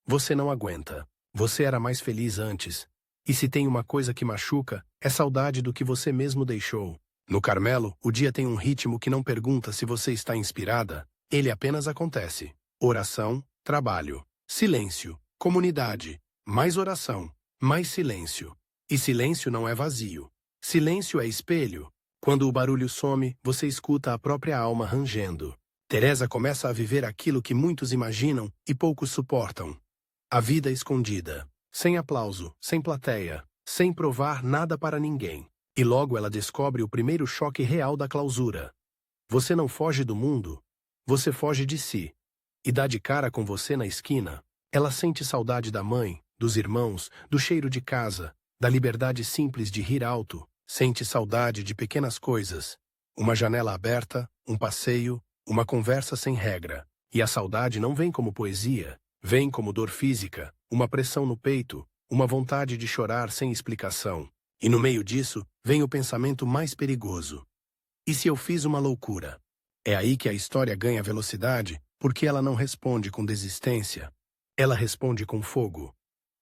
Você não aguenta. Você era mais feliz antes. E se tem uma coisa que machuca, é saudade do que você mesmo deixou. No Carmelo, o dia tem um ritmo que não pergunta se você está inspirada. Ele apenas acontece. Oração, trabalho, silêncio, comunidade, mais oração, mais silêncio. E silêncio não é vazio. Silêncio é espelho. Quando o barulho some, você escuta a própria alma rangendo. Teresa começa a viver aquilo que muitos imaginam e poucos suportam. A vida escondida, sem aplauso, sem plateia, sem provar nada para ninguém. E logo ela descobre o primeiro choque real da clausura. Você não foge do mundo, você foge de si. E dá de cara com você na esquina. Ela sente saudade da mãe, dos irmãos, do cheiro de casa, da liberdade simples de rir alto. Sente saudade de pequenas coisas. Uma janela aberta, um passeio, uma conversa sem regra. E a saudade não vem como poesia, vem como dor física, uma pressão no peito, uma vontade de chorar sem explicação. E no meio disso, vem o pensamento mais perigoso. E se eu fiz uma loucura? É aí que a história ganha velocidade, porque ela não responde com desistência. Ela responde com fogo.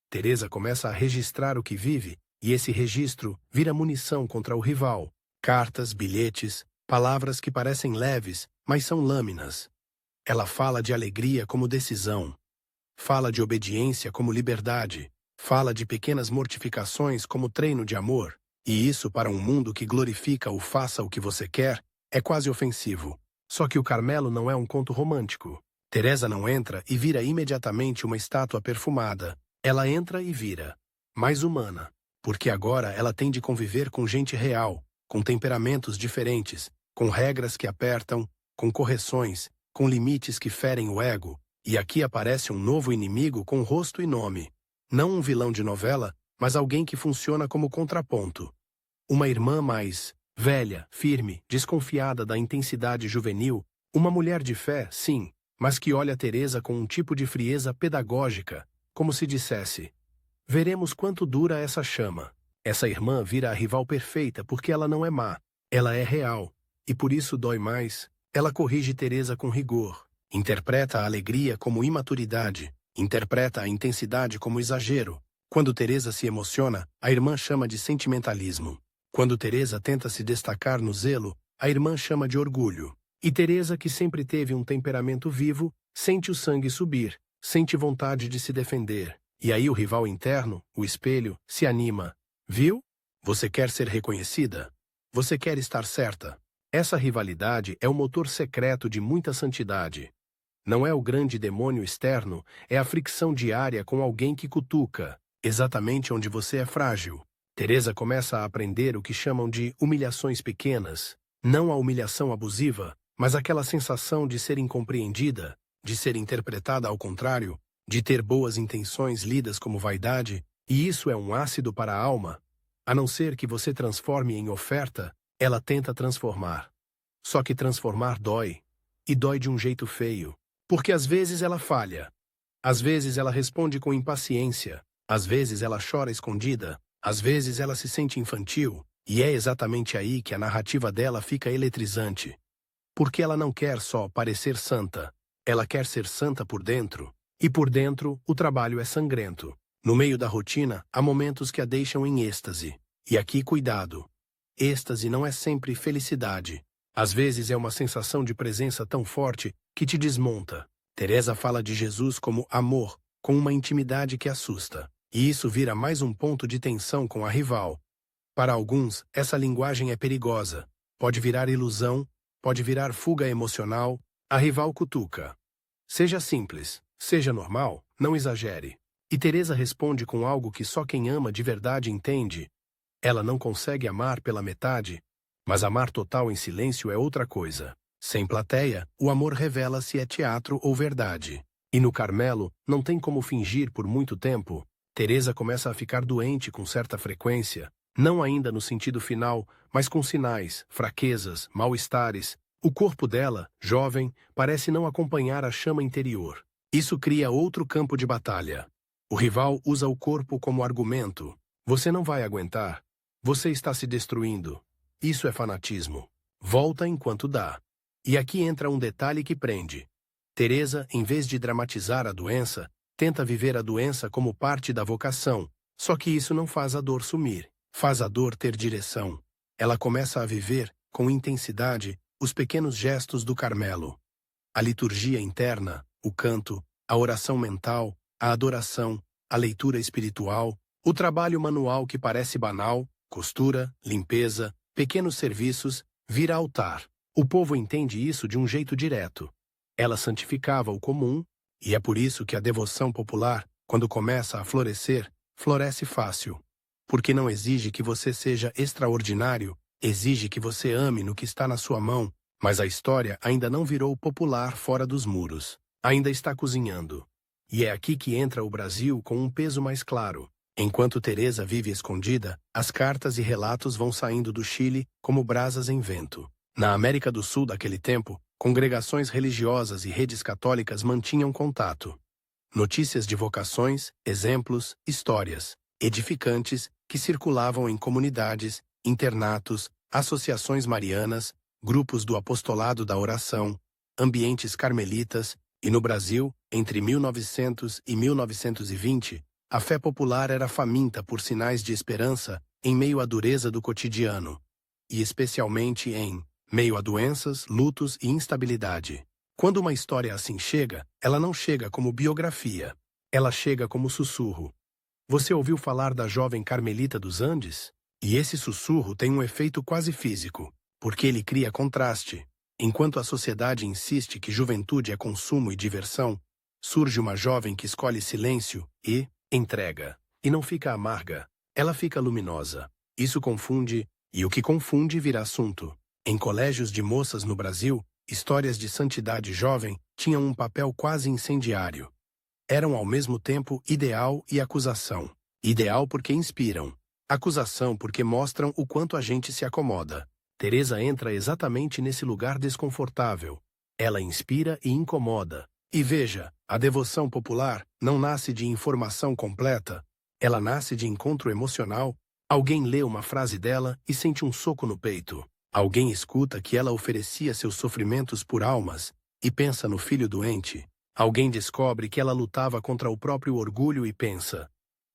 Teresa começa a registrar o que vive, e esse registro vira munição contra o rival. Cartas, bilhetes, palavras que parecem leves, mas são lâminas. Ela fala de alegria como decisão. Fala de obediência como liberdade. Fala de pequenas mortificações como treino de amor. E isso, para um mundo que glorifica o faça o que você quer, é quase ofensivo. Só que o Carmelo não é um conto romântico. Teresa não entra e vira imediatamente uma estátua perfumada. Ela entra e vira mais humana. Porque agora ela tem de conviver com gente real, com temperamentos diferentes, com regras que apertam, com correções, com limites que ferem o ego. E aqui aparece um novo inimigo com rosto e nome. Não um vilão de novela, mas alguém que funciona como contraponto. Uma irmã mais velha, firme, desconfiada da intensidade juvenil, uma mulher de fé, sim, mas que olha Teresa com um tipo de frieza pedagógica, como se dissesse: veremos quanto dura essa chama. Essa irmã vira a rival perfeita porque ela não é má, ela é real, e por isso dói mais, Ela corrige Teresa com rigor, interpreta a alegria como imaturidade, interpreta a intensidade como exagero. Quando Teresa se emociona, a irmã chama de sentimentalismo. Quando Teresa tenta se destacar no zelo, a irmã chama de orgulho. E Teresa, que sempre teve um temperamento vivo, sente o sangue subir, sente vontade de se defender. E aí o rival interno, o espelho, se anima. Viu? Você quer ser reconhecida? Você quer estar certa? Essa rivalidade é o motor secreto de muita santidade. Não é o grande demônio externo, é a fricção diária com alguém que cutuca, exatamente onde você é frágil. Teresa começa a aprender o que chamam de humilhações pequenas, não a humilhação abusiva, mas aquela sensação de ser incompreendida, de ser interpretada ao contrário, de ter boas intenções lidas como vaidade, e isso é um ácido para a alma. A não ser que você transforme em oferta, ela tenta transformar. Só que transformar dói. E dói de um jeito feio. Porque às vezes ela falha. Às vezes ela responde com impaciência. Às vezes ela chora escondida. Às vezes ela se sente infantil. E é exatamente aí que a narrativa dela fica eletrizante. Porque ela não quer só parecer santa. Ela quer ser santa por dentro. E por dentro, o trabalho é sangrento. No meio da rotina, há momentos que a deixam em êxtase. E aqui, cuidado. Êxtase não é sempre felicidade. Às vezes é uma sensação de presença tão forte que te desmonta. Teresa fala de Jesus como amor, com uma intimidade que assusta. E isso vira mais um ponto de tensão com a rival. Para alguns, essa linguagem é perigosa. Pode virar ilusão, pode virar fuga emocional. A rival cutuca. Seja simples, seja normal, não exagere. E Teresa responde com algo que só quem ama de verdade entende. Ela não consegue amar pela metade, mas amar total em silêncio é outra coisa. Sem plateia, o amor revela se é teatro ou verdade. E no Carmelo, não tem como fingir por muito tempo. Teresa começa a ficar doente com certa frequência, não ainda no sentido final, mas com sinais, fraquezas, mal-estares. O corpo dela, jovem, parece não acompanhar a chama interior. Isso cria outro campo de batalha. O rival usa o corpo como argumento. Você não vai aguentar. Você está se destruindo. Isso é fanatismo. Volta enquanto dá. E aqui entra um detalhe que prende. Teresa, em vez de dramatizar a doença, tenta viver a doença como parte da vocação. Só que isso não faz a dor sumir. Faz a dor ter direção. Ela começa a viver, com intensidade, os pequenos gestos do Carmelo. A liturgia interna, o canto, a oração mental, a adoração, a leitura espiritual, o trabalho manual que parece banal, costura, limpeza, pequenos serviços, vira altar. O povo entende isso de um jeito direto. Ela santificava o comum, e é por isso que a devoção popular, quando começa a florescer, floresce fácil. Porque não exige que você seja extraordinário, exige que você ame no que está na sua mão, mas a história ainda não virou popular fora dos muros. Ainda está cozinhando. E é aqui que entra o Brasil com um peso mais claro. Enquanto Teresa vive escondida, as cartas e relatos vão saindo do Chile como brasas em vento. Na América do Sul daquele tempo, congregações religiosas e redes católicas mantinham contato. Notícias de vocações, exemplos, histórias edificantes que circulavam em comunidades, internatos, associações marianas, grupos do apostolado da oração, ambientes carmelitas, e no Brasil, entre 1900 e 1920, a fé popular era faminta por sinais de esperança em meio à dureza do cotidiano, e especialmente em meio a doenças, lutos e instabilidade. Quando uma história assim chega, ela não chega como biografia, ela chega como sussurro. Você ouviu falar da jovem Carmelita dos Andes? E esse sussurro tem um efeito quase físico, porque ele cria contraste. Enquanto a sociedade insiste que juventude é consumo e diversão, surge uma jovem que escolhe silêncio e entrega. E não fica amarga, ela fica luminosa. Isso confunde, e o que confunde vira assunto. Em colégios de moças no Brasil, histórias de santidade jovem tinham um papel quase incendiário. Eram ao mesmo tempo ideal e acusação. Ideal porque inspiram. Acusação porque mostram o quanto a gente se acomoda. Teresa entra exatamente nesse lugar desconfortável. Ela inspira e incomoda. E veja, a devoção popular não nasce de informação completa. Ela nasce de encontro emocional. Alguém lê uma frase dela e sente um soco no peito. Alguém escuta que ela oferecia seus sofrimentos por almas e pensa no filho doente. Alguém descobre que ela lutava contra o próprio orgulho e pensa: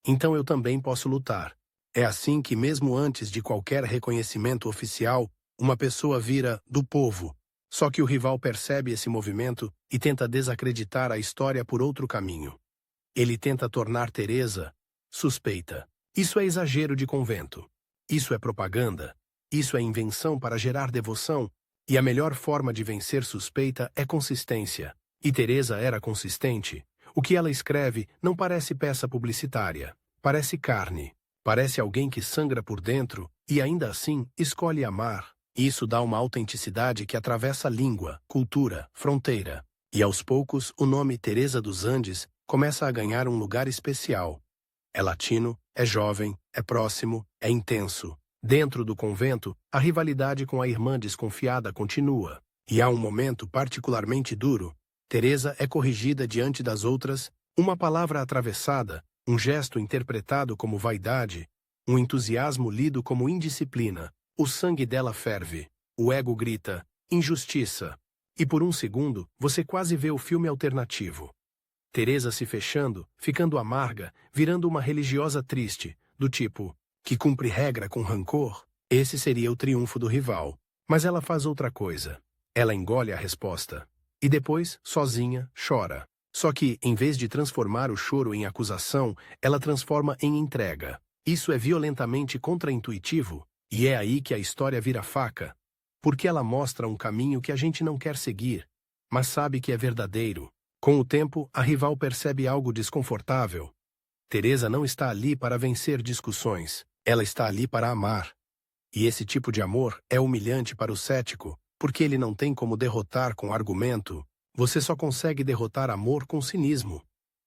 então eu também posso lutar. É assim que, mesmo antes de qualquer reconhecimento oficial, uma pessoa vira do povo. Só que o rival percebe esse movimento e tenta desacreditar a história por outro caminho. Ele tenta tornar Teresa suspeita. Isso é exagero de convento. Isso é propaganda. Isso é invenção para gerar devoção. E a melhor forma de vencer suspeita é consistência. E Teresa era consistente. O que ela escreve não parece peça publicitária. Parece carne. Parece alguém que sangra por dentro e ainda assim escolhe amar. Isso dá uma autenticidade que atravessa língua, cultura, fronteira. E aos poucos, o nome Teresa dos Andes começa a ganhar um lugar especial. É latino, é jovem, é próximo, é intenso. Dentro do convento, a rivalidade com a irmã desconfiada continua. E há um momento particularmente duro. Teresa é corrigida diante das outras, uma palavra atravessada, um gesto interpretado como vaidade, um entusiasmo lido como indisciplina. O sangue dela ferve. O ego grita: injustiça. E por um segundo, você quase vê o filme alternativo. Teresa se fechando, ficando amarga, virando uma religiosa triste, do tipo, que cumpre regra com rancor. Esse seria o triunfo do rival. Mas ela faz outra coisa. Ela engole a resposta. E depois, sozinha, chora. Só que, em vez de transformar o choro em acusação, ela transforma em entrega. Isso é violentamente contraintuitivo, e é aí que a história vira faca. Porque ela mostra um caminho que a gente não quer seguir, mas sabe que é verdadeiro. Com o tempo, a rival percebe algo desconfortável. Teresa não está ali para vencer discussões, ela está ali para amar. E esse tipo de amor é humilhante para o cético, porque ele não tem como derrotar com argumento. Você só consegue derrotar amor com cinismo.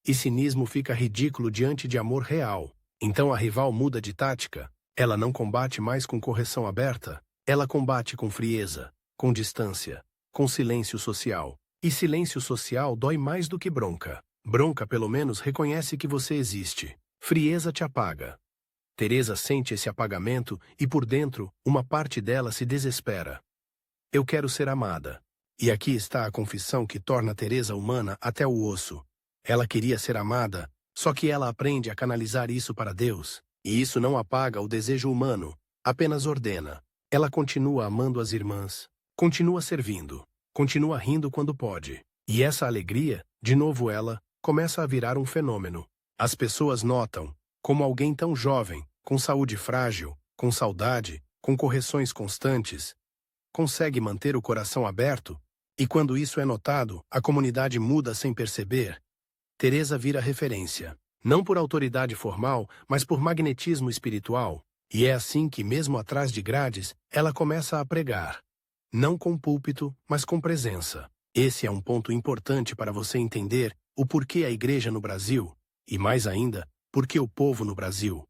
E cinismo fica ridículo diante de amor real. Então a rival muda de tática. Ela não combate mais com correção aberta. Ela combate com frieza, com distância, com silêncio social. E silêncio social dói mais do que bronca. Bronca pelo menos reconhece que você existe. Frieza te apaga. Teresa sente esse apagamento e por dentro, uma parte dela se desespera. Eu quero ser amada. E aqui está a confissão que torna Teresa humana até o osso. Ela queria ser amada, só que ela aprende a canalizar isso para Deus. E isso não apaga o desejo humano, apenas ordena. Ela continua amando as irmãs, continua servindo, continua rindo quando pode. E essa alegria, de novo ela, começa a virar um fenômeno. As pessoas notam, como alguém tão jovem, com saúde frágil, com saudade, com correções constantes, consegue manter o coração aberto, e quando isso é notado, a comunidade muda sem perceber. Teresa vira referência, não por autoridade formal, mas por magnetismo espiritual, e é assim que, mesmo atrás de grades, ela começa a pregar. Não com púlpito, mas com presença. Esse é um ponto importante para você entender o porquê a igreja no Brasil, e mais ainda, porquê o povo no Brasil.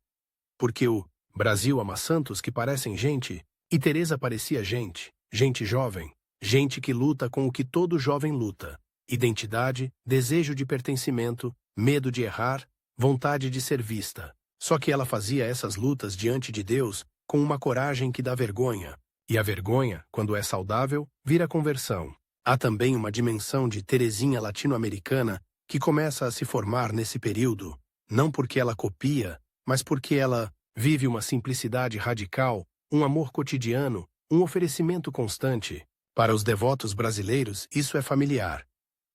Porque o Brasil ama santos que parecem gente, e Teresa parecia gente, gente jovem, gente que luta com o que todo jovem luta: identidade, desejo de pertencimento, medo de errar, vontade de ser vista. Só que ela fazia essas lutas diante de Deus com uma coragem que dá vergonha. E a vergonha, quando é saudável, vira conversão. Há também uma dimensão de Teresinha latino-americana que começa a se formar nesse período, não porque ela copia, mas porque ela vive uma simplicidade radical, um amor cotidiano, um oferecimento constante. Para os devotos brasileiros, isso é familiar.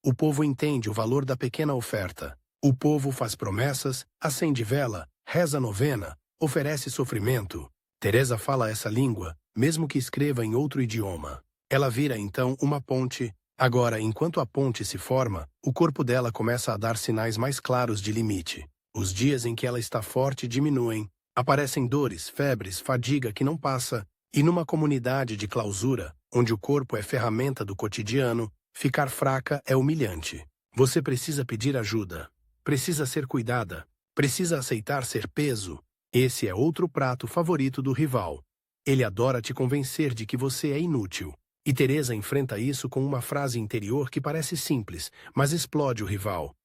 O povo entende o valor da pequena oferta. O povo faz promessas, acende vela, reza novena, oferece sofrimento. Teresa fala essa língua, mesmo que escreva em outro idioma. Ela vira então uma ponte. Agora, enquanto a ponte se forma, o corpo dela começa a dar sinais mais claros de limite. Os dias em que ela está forte diminuem. Aparecem dores, febres, fadiga que não passa. E numa comunidade de clausura, onde o corpo é ferramenta do cotidiano, ficar fraca é humilhante. Você precisa pedir ajuda. Precisa ser cuidada. Precisa aceitar ser peso. Esse é outro prato favorito do rival. Ele adora te convencer de que você é inútil. E Teresa enfrenta isso com uma frase interior que parece simples, mas explode o rival.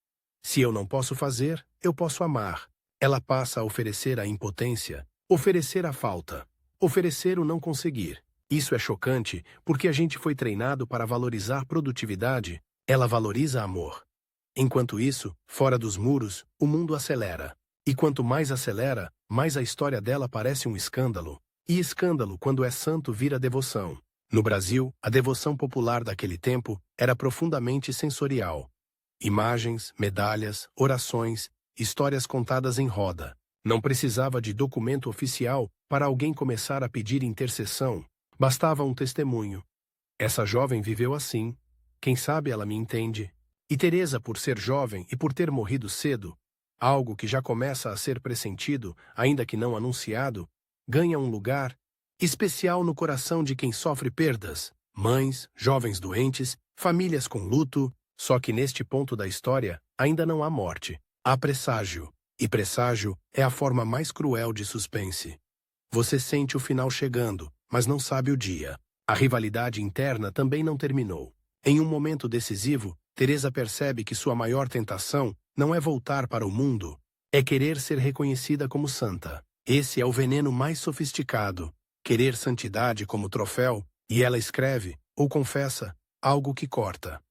Se eu não posso fazer, eu posso amar. Ela passa a oferecer a impotência, oferecer a falta, oferecer o não conseguir. Isso é chocante, porque a gente foi treinado para valorizar produtividade, ela valoriza amor. Enquanto isso, fora dos muros, o mundo acelera. E quanto mais acelera, mais a história dela parece um escândalo. E escândalo, quando é santo, vira devoção. No Brasil, a devoção popular daquele tempo era profundamente sensorial. Imagens, medalhas, orações, histórias contadas em roda. Não precisava de documento oficial para alguém começar a pedir intercessão. Bastava um testemunho. Essa jovem viveu assim. Quem sabe ela me entende. E Teresa, por ser jovem e por ter morrido cedo, algo que já começa a ser pressentido, ainda que não anunciado, ganha um lugar especial no coração de quem sofre perdas, mães, jovens doentes, famílias com luto, só que neste ponto da história ainda não há morte, há presságio, e presságio é a forma mais cruel de suspense. Você sente o final chegando, mas não sabe o dia. A rivalidade interna também não terminou. Em um momento decisivo, Teresa percebe que sua maior tentação não é voltar para o mundo, é querer ser reconhecida como santa. Esse é o veneno mais sofisticado, querer santidade como troféu, e ela escreve, ou confessa, algo que corta.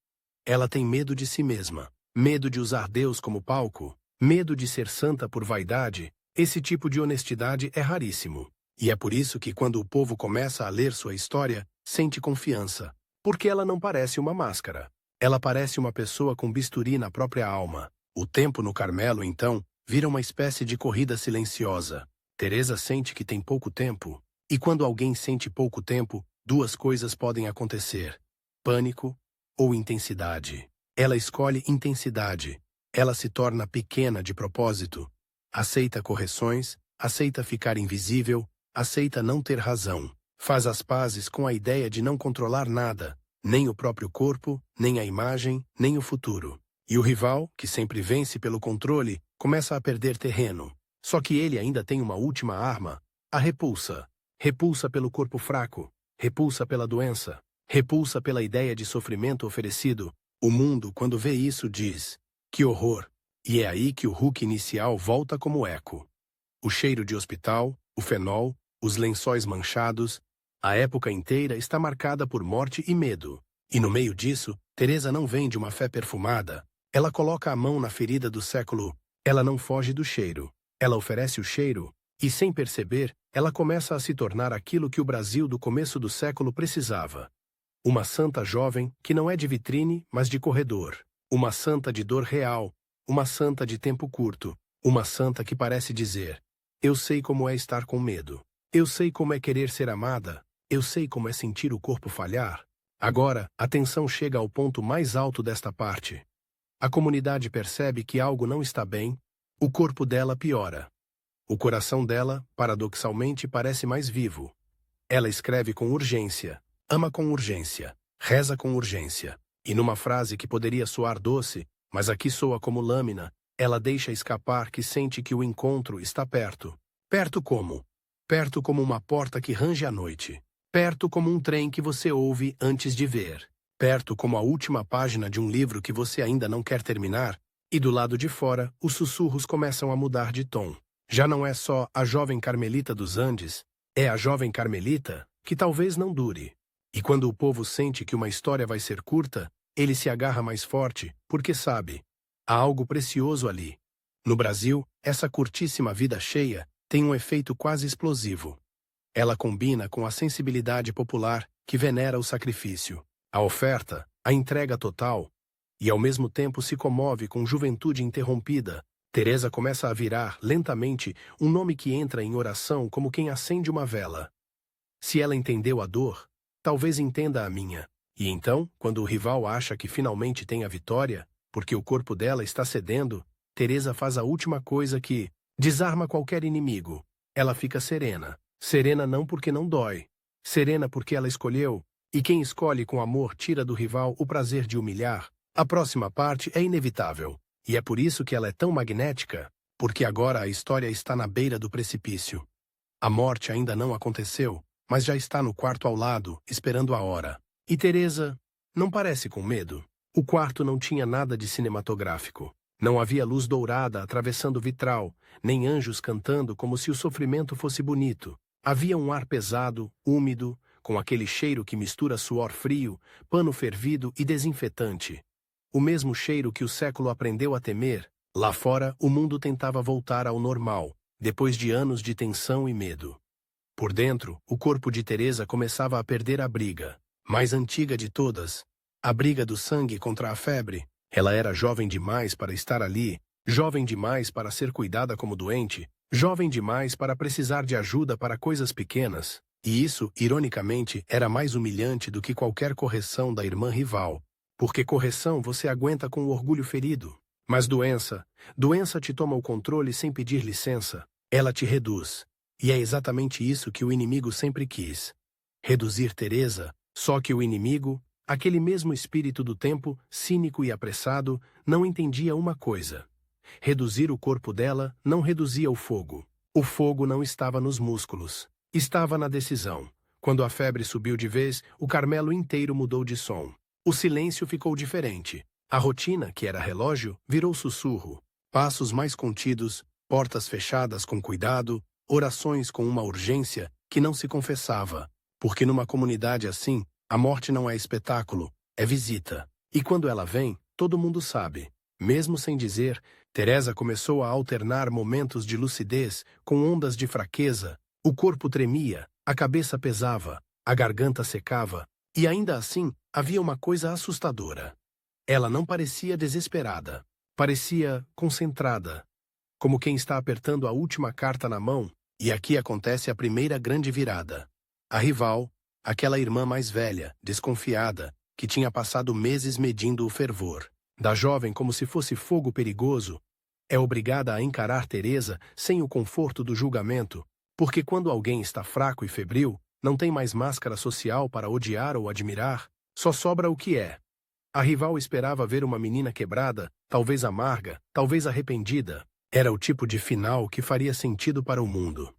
Ela tem medo de si mesma, medo de usar Deus como palco, medo de ser santa por vaidade. Esse tipo de honestidade é raríssimo. E é por isso que quando o povo começa a ler sua história, sente confiança, porque ela não parece uma máscara. Ela parece uma pessoa com bisturi na própria alma. O tempo no Carmelo, então, vira uma espécie de corrida silenciosa. Teresa sente que tem pouco tempo, e quando alguém sente pouco tempo, duas coisas podem acontecer: pânico ou intensidade. Ela escolhe intensidade. Ela se torna pequena de propósito. Aceita correções, aceita ficar invisível, aceita não ter razão. Faz as pazes com a ideia de não controlar nada, nem o próprio corpo, nem a imagem, nem o futuro. E o rival, que sempre vence pelo controle, começa a perder terreno. Só que ele ainda tem uma última arma: a repulsa. Repulsa pelo corpo fraco, repulsa pela doença, repulsa pela ideia de sofrimento oferecido. O mundo, quando vê isso, diz: que horror! E é aí que o Hulk inicial volta como eco. O cheiro de hospital, o fenol, os lençóis manchados, a época inteira está marcada por morte e medo. E no meio disso, Teresa não vem de uma fé perfumada. Ela coloca a mão na ferida do século. Ela não foge do cheiro. Ela oferece o cheiro, e sem perceber, ela começa a se tornar aquilo que o Brasil do começo do século precisava. Uma santa jovem que não é de vitrine, mas de corredor. Uma santa de dor real. Uma santa de tempo curto. Uma santa que parece dizer: eu sei como é estar com medo. Eu sei como é querer ser amada. Eu sei como é sentir o corpo falhar. Agora, a tensão chega ao ponto mais alto desta parte. A comunidade percebe que algo não está bem, o corpo dela piora. O coração dela, paradoxalmente, parece mais vivo. Ela escreve com urgência, ama com urgência, reza com urgência. E numa frase que poderia soar doce, mas aqui soa como lâmina, ela deixa escapar que sente que o encontro está perto. Perto como? Perto como uma porta que range à noite. Perto como um trem que você ouve antes de ver. Perto como a última página de um livro que você ainda não quer terminar. E do lado de fora, os sussurros começam a mudar de tom. Já não é só a jovem carmelita dos Andes, é a jovem carmelita que talvez não dure. E quando o povo sente que uma história vai ser curta, ele se agarra mais forte, porque sabe, há algo precioso ali. No Brasil, essa curtíssima vida cheia tem um efeito quase explosivo. Ela combina com a sensibilidade popular que venera o sacrifício, a oferta, a entrega total, e ao mesmo tempo se comove com juventude interrompida. Teresa começa a virar, lentamente, um nome que entra em oração como quem acende uma vela. Se ela entendeu a dor, talvez entenda a minha. E então, quando o rival acha que finalmente tem a vitória, porque o corpo dela está cedendo, Teresa faz a última coisa que desarma qualquer inimigo. Ela fica serena. Serena não porque não dói. Serena porque ela escolheu, e quem escolhe com amor tira do rival o prazer de humilhar. A próxima parte é inevitável. E é por isso que ela é tão magnética, porque agora a história está na beira do precipício. A morte ainda não aconteceu, mas já está no quarto ao lado, esperando a hora. E Teresa não parece com medo. O quarto não tinha nada de cinematográfico. Não havia luz dourada atravessando o vitral, nem anjos cantando como se o sofrimento fosse bonito. Havia um ar pesado, úmido, com aquele cheiro que mistura suor frio, pano fervido e desinfetante. O mesmo cheiro que o século aprendeu a temer. Lá fora, o mundo tentava voltar ao normal, depois de anos de tensão e medo. Por dentro, o corpo de Teresa começava a perder a briga, mais antiga de todas, a briga do sangue contra a febre. Ela era jovem demais para estar ali, jovem demais para ser cuidada como doente, jovem demais para precisar de ajuda para coisas pequenas. E isso, ironicamente, era mais humilhante do que qualquer correção da irmã rival. Porque correção você aguenta com o orgulho ferido. Mas doença te toma o controle sem pedir licença. Ela te reduz. E é exatamente isso que o inimigo sempre quis. Reduzir Teresa, só que o inimigo, aquele mesmo espírito do tempo, cínico e apressado, não entendia uma coisa. Reduzir o corpo dela não reduzia o fogo. O fogo não estava nos músculos. Estava na decisão. Quando a febre subiu de vez, o Carmelo inteiro mudou de som. O silêncio ficou diferente. A rotina, que era relógio, virou sussurro. Passos mais contidos, portas fechadas com cuidado, orações com uma urgência que não se confessava. Porque numa comunidade assim, a morte não é espetáculo, é visita. E quando ela vem, todo mundo sabe. Mesmo sem dizer, Teresa começou a alternar momentos de lucidez com ondas de fraqueza. O corpo tremia, a cabeça pesava, a garganta secava. E ainda assim, havia uma coisa assustadora. Ela não parecia desesperada. Parecia concentrada. Como quem está apertando a última carta na mão. E aqui acontece a primeira grande virada. A rival, aquela irmã mais velha, desconfiada, que tinha passado meses medindo o fervor da jovem como se fosse fogo perigoso, é obrigada a encarar Teresa sem o conforto do julgamento, porque quando alguém está fraco e febril, não tem mais máscara social para odiar ou admirar, só sobra o que é. A rival esperava ver uma menina quebrada, talvez amarga, talvez arrependida. Era o tipo de final que faria sentido para o mundo.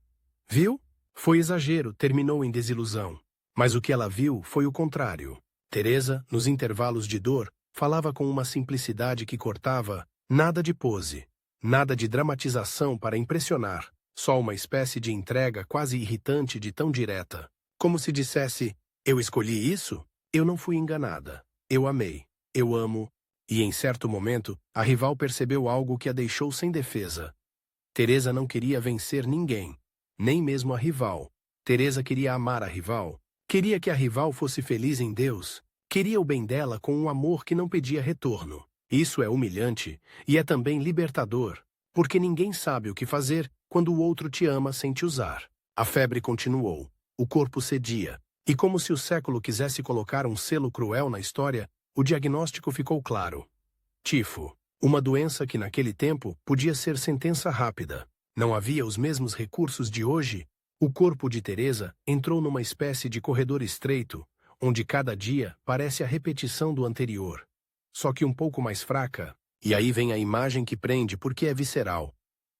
Viu? Foi exagero, terminou em desilusão. Mas o que ela viu foi o contrário. Teresa, nos intervalos de dor, falava com uma simplicidade que cortava, nada de pose, nada de dramatização para impressionar, só uma espécie de entrega quase irritante de tão direta. Como se dissesse, eu escolhi isso? Eu não fui enganada. Eu amei. Eu amo. E em certo momento, a rival percebeu algo que a deixou sem defesa. Teresa não queria vencer ninguém, nem mesmo a rival. Teresa queria amar a rival. Queria que a rival fosse feliz em Deus. Queria o bem dela com um amor que não pedia retorno. Isso é humilhante e é também libertador, porque ninguém sabe o que fazer quando o outro te ama sem te usar. A febre continuou. O corpo cedia. E como se o século quisesse colocar um selo cruel na história, o diagnóstico ficou claro. Tifo. Uma doença que naquele tempo podia ser sentença rápida. Não havia os mesmos recursos de hoje. O corpo de Teresa entrou numa espécie de corredor estreito, onde cada dia parece a repetição do anterior. Só que um pouco mais fraca. E aí vem a imagem que prende porque é visceral.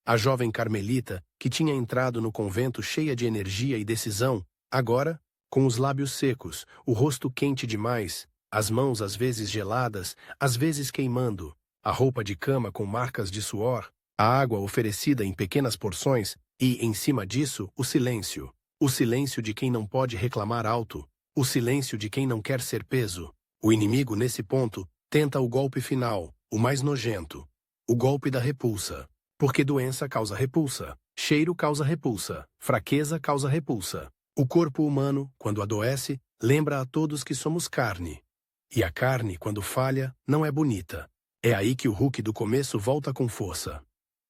A jovem carmelita, que tinha entrado no convento cheia de energia e decisão, agora, com os lábios secos, o rosto quente demais, as mãos às vezes geladas, às vezes queimando, a roupa de cama com marcas de suor, a água oferecida em pequenas porções e, em cima disso, o silêncio. O silêncio de quem não pode reclamar alto, o silêncio de quem não quer ser peso. O inimigo, nesse ponto, tenta o golpe final, o mais nojento, o golpe da repulsa. Porque doença causa repulsa, cheiro causa repulsa, fraqueza causa repulsa. O corpo humano, quando adoece, lembra a todos que somos carne. E a carne, quando falha, não é bonita. É aí que o Hulk do começo volta com força.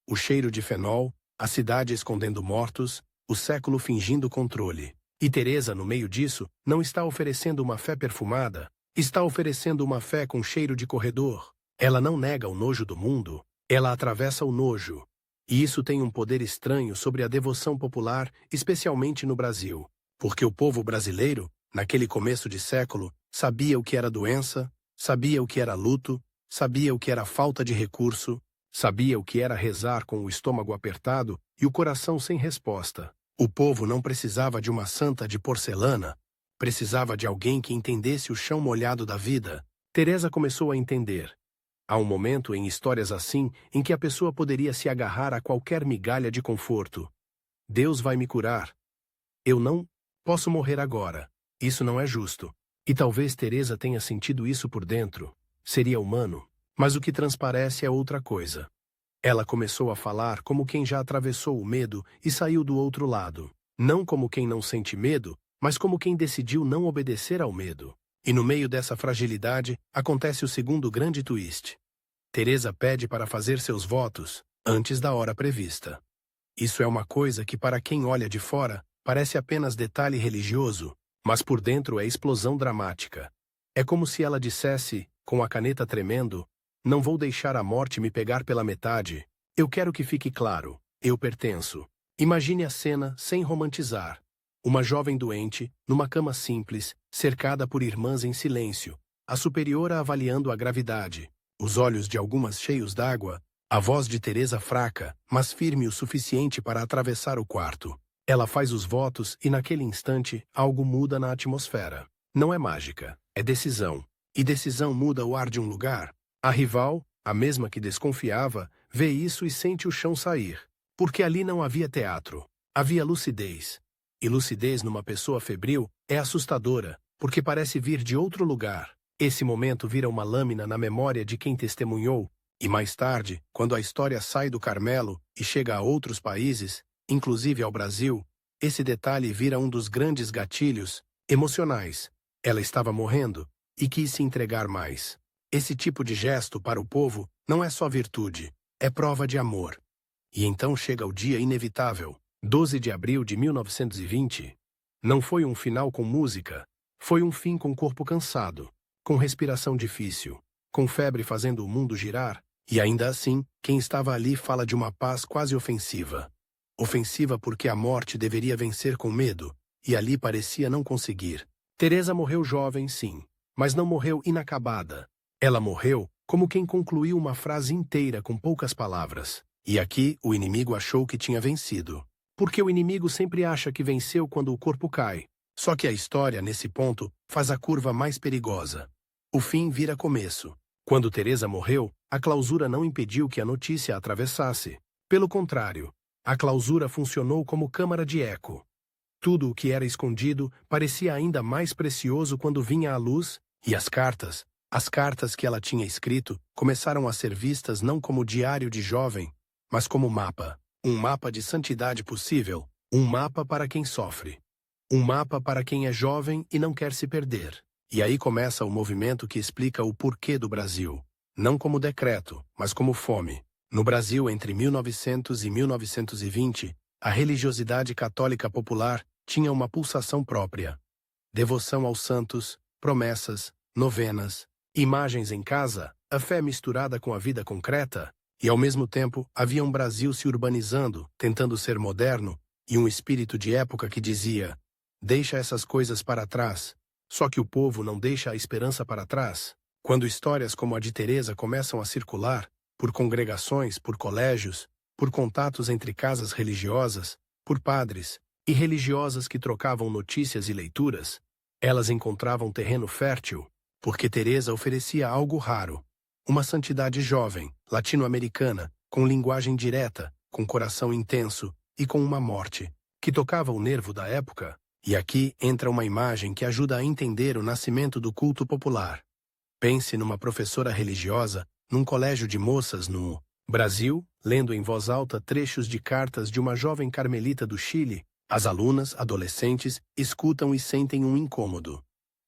O cheiro de fenol, a cidade escondendo mortos, o século fingindo controle. E Teresa, no meio disso, não está oferecendo uma fé perfumada, está oferecendo uma fé com cheiro de corredor. Ela não nega o nojo do mundo, ela atravessa o nojo. E isso tem um poder estranho sobre a devoção popular, especialmente no Brasil. Porque o povo brasileiro, naquele começo de século, sabia o que era doença, sabia o que era luto, sabia o que era falta de recurso, sabia o que era rezar com o estômago apertado e o coração sem resposta. O povo não precisava de uma santa de porcelana, precisava de alguém que entendesse o chão molhado da vida. Teresa começou a entender. Há um momento em histórias assim em que a pessoa poderia se agarrar a qualquer migalha de conforto. Deus vai me curar. Eu não posso morrer agora. Isso não é justo. E talvez Teresa tenha sentido isso por dentro. Seria humano. Mas o que transparece é outra coisa. Ela começou a falar como quem já atravessou o medo e saiu do outro lado. Não como quem não sente medo, mas como quem decidiu não obedecer ao medo. E no meio dessa fragilidade, acontece o segundo grande twist. Teresa pede para fazer seus votos antes da hora prevista. Isso é uma coisa que, para quem olha de fora, parece apenas detalhe religioso, mas por dentro é explosão dramática. É como se ela dissesse, com a caneta tremendo: não vou deixar a morte me pegar pela metade. Eu quero que fique claro, eu pertenço. Imagine a cena sem romantizar. Uma jovem doente, numa cama simples, cercada por irmãs em silêncio, a superiora avaliando a gravidade, os olhos de algumas cheios d'água, a voz de Teresa fraca, mas firme o suficiente para atravessar o quarto. Ela faz os votos e naquele instante algo muda na atmosfera. Não é mágica, é decisão. E decisão muda o ar de um lugar. A rival, a mesma que desconfiava, vê isso e sente o chão sair. Porque ali não havia teatro. Havia lucidez. E lucidez numa pessoa febril é assustadora, porque parece vir de outro lugar. Esse momento vira uma lâmina na memória de quem testemunhou, e mais tarde, quando a história sai do Carmelo e chega a outros países, inclusive ao Brasil, esse detalhe vira um dos grandes gatilhos emocionais. Ela estava morrendo e quis se entregar mais. Esse tipo de gesto para o povo não é só virtude, é prova de amor. E então chega o dia inevitável, 12 de abril de 1920. Não foi um final com música, foi um fim com corpo cansado, com respiração difícil, com febre fazendo o mundo girar, e ainda assim, quem estava ali fala de uma paz quase ofensiva. Ofensiva porque a morte deveria vencer com medo, e ali parecia não conseguir. Teresa morreu jovem, sim, mas não morreu inacabada. Ela morreu como quem concluiu uma frase inteira com poucas palavras. E aqui o inimigo achou que tinha vencido. Porque o inimigo sempre acha que venceu quando o corpo cai. Só que a história, nesse ponto, faz a curva mais perigosa. O fim vira começo. Quando Teresa morreu, a clausura não impediu que a notícia a atravessasse. Pelo contrário, a clausura funcionou como câmara de eco. Tudo o que era escondido parecia ainda mais precioso quando vinha à luz, e as cartas que ela tinha escrito, começaram a ser vistas não como diário de jovem, mas como mapa. Um mapa de santidade possível, um mapa para quem sofre. Um mapa para quem é jovem e não quer se perder. E aí começa o movimento que explica o porquê do Brasil. Não como decreto, mas como fome. No Brasil, entre 1900 e 1920, a religiosidade católica popular tinha uma pulsação própria. Devoção aos santos, promessas, novenas, imagens em casa, a fé misturada com a vida concreta, e ao mesmo tempo havia um Brasil se urbanizando, tentando ser moderno, e um espírito de época que dizia: deixa essas coisas para trás. Só que o povo não deixa a esperança para trás. Quando histórias como a de Teresa começam a circular, por congregações, por colégios, por contatos entre casas religiosas, por padres e religiosas que trocavam notícias e leituras, elas encontravam terreno fértil, porque Teresa oferecia algo raro. Uma santidade jovem, latino-americana, com linguagem direta, com coração intenso e com uma morte, que tocava o nervo da época. E aqui entra uma imagem que ajuda a entender o nascimento do culto popular. Pense numa professora religiosa, num colégio de moças no Brasil, lendo em voz alta trechos de cartas de uma jovem carmelita do Chile. As alunas, adolescentes, escutam e sentem um incômodo.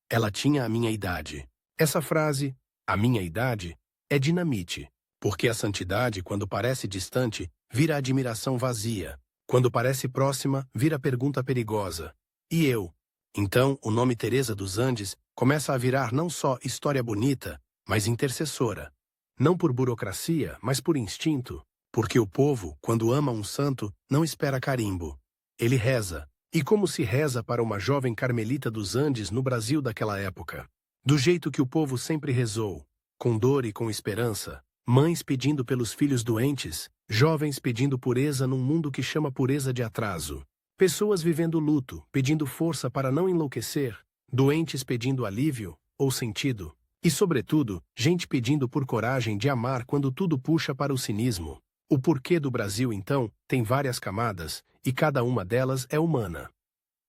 Ela tinha a minha idade. Essa frase, a minha idade, é dinamite, porque a santidade, quando parece distante, vira admiração vazia. Quando parece próxima, vira pergunta perigosa. E eu? Então, o nome Teresa dos Andes começa a virar não só história bonita, mas intercessora. Não por burocracia, mas por instinto. Porque o povo, quando ama um santo, não espera carimbo. Ele reza. E como se reza para uma jovem carmelita dos Andes no Brasil daquela época? Do jeito que o povo sempre rezou, com dor e com esperança. Mães pedindo pelos filhos doentes, jovens pedindo pureza num mundo que chama pureza de atraso. Pessoas vivendo luto, pedindo força para não enlouquecer, doentes pedindo alívio ou sentido. E, sobretudo, gente pedindo por coragem de amar quando tudo puxa para o cinismo. O porquê do Brasil, então, tem várias camadas, e cada uma delas é humana.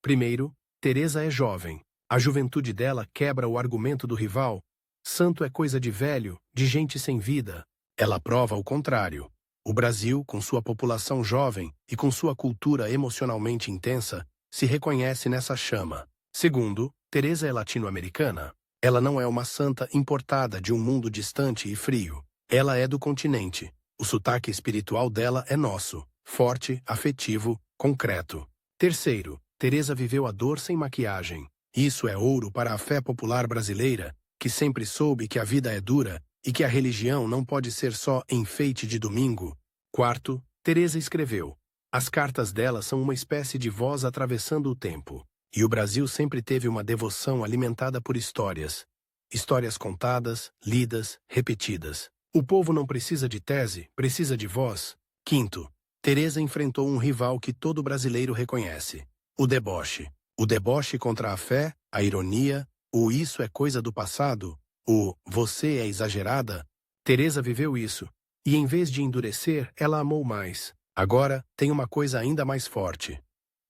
Primeiro, Teresa é jovem. A juventude dela quebra o argumento do rival. Santo é coisa de velho, de gente sem vida. Ela prova o contrário. O Brasil, com sua população jovem e com sua cultura emocionalmente intensa, se reconhece nessa chama. Segundo, Teresa é latino-americana. Ela não é uma santa importada de um mundo distante e frio. Ela é do continente. O sotaque espiritual dela é nosso, forte, afetivo, concreto. Terceiro, Teresa viveu a dor sem maquiagem. Isso é ouro para a fé popular brasileira, que sempre soube que a vida é dura e que a religião não pode ser só enfeite de domingo. Quarto, Teresa escreveu. As cartas dela são uma espécie de voz atravessando o tempo. E o Brasil sempre teve uma devoção alimentada por histórias. Histórias contadas, lidas, repetidas. O povo não precisa de tese, precisa de voz. Quinto, Teresa enfrentou um rival que todo brasileiro reconhece. O deboche. O deboche contra a fé, a ironia, o isso é coisa do passado, o você é exagerada. Teresa viveu isso. E em vez de endurecer, ela amou mais. Agora, tem uma coisa ainda mais forte.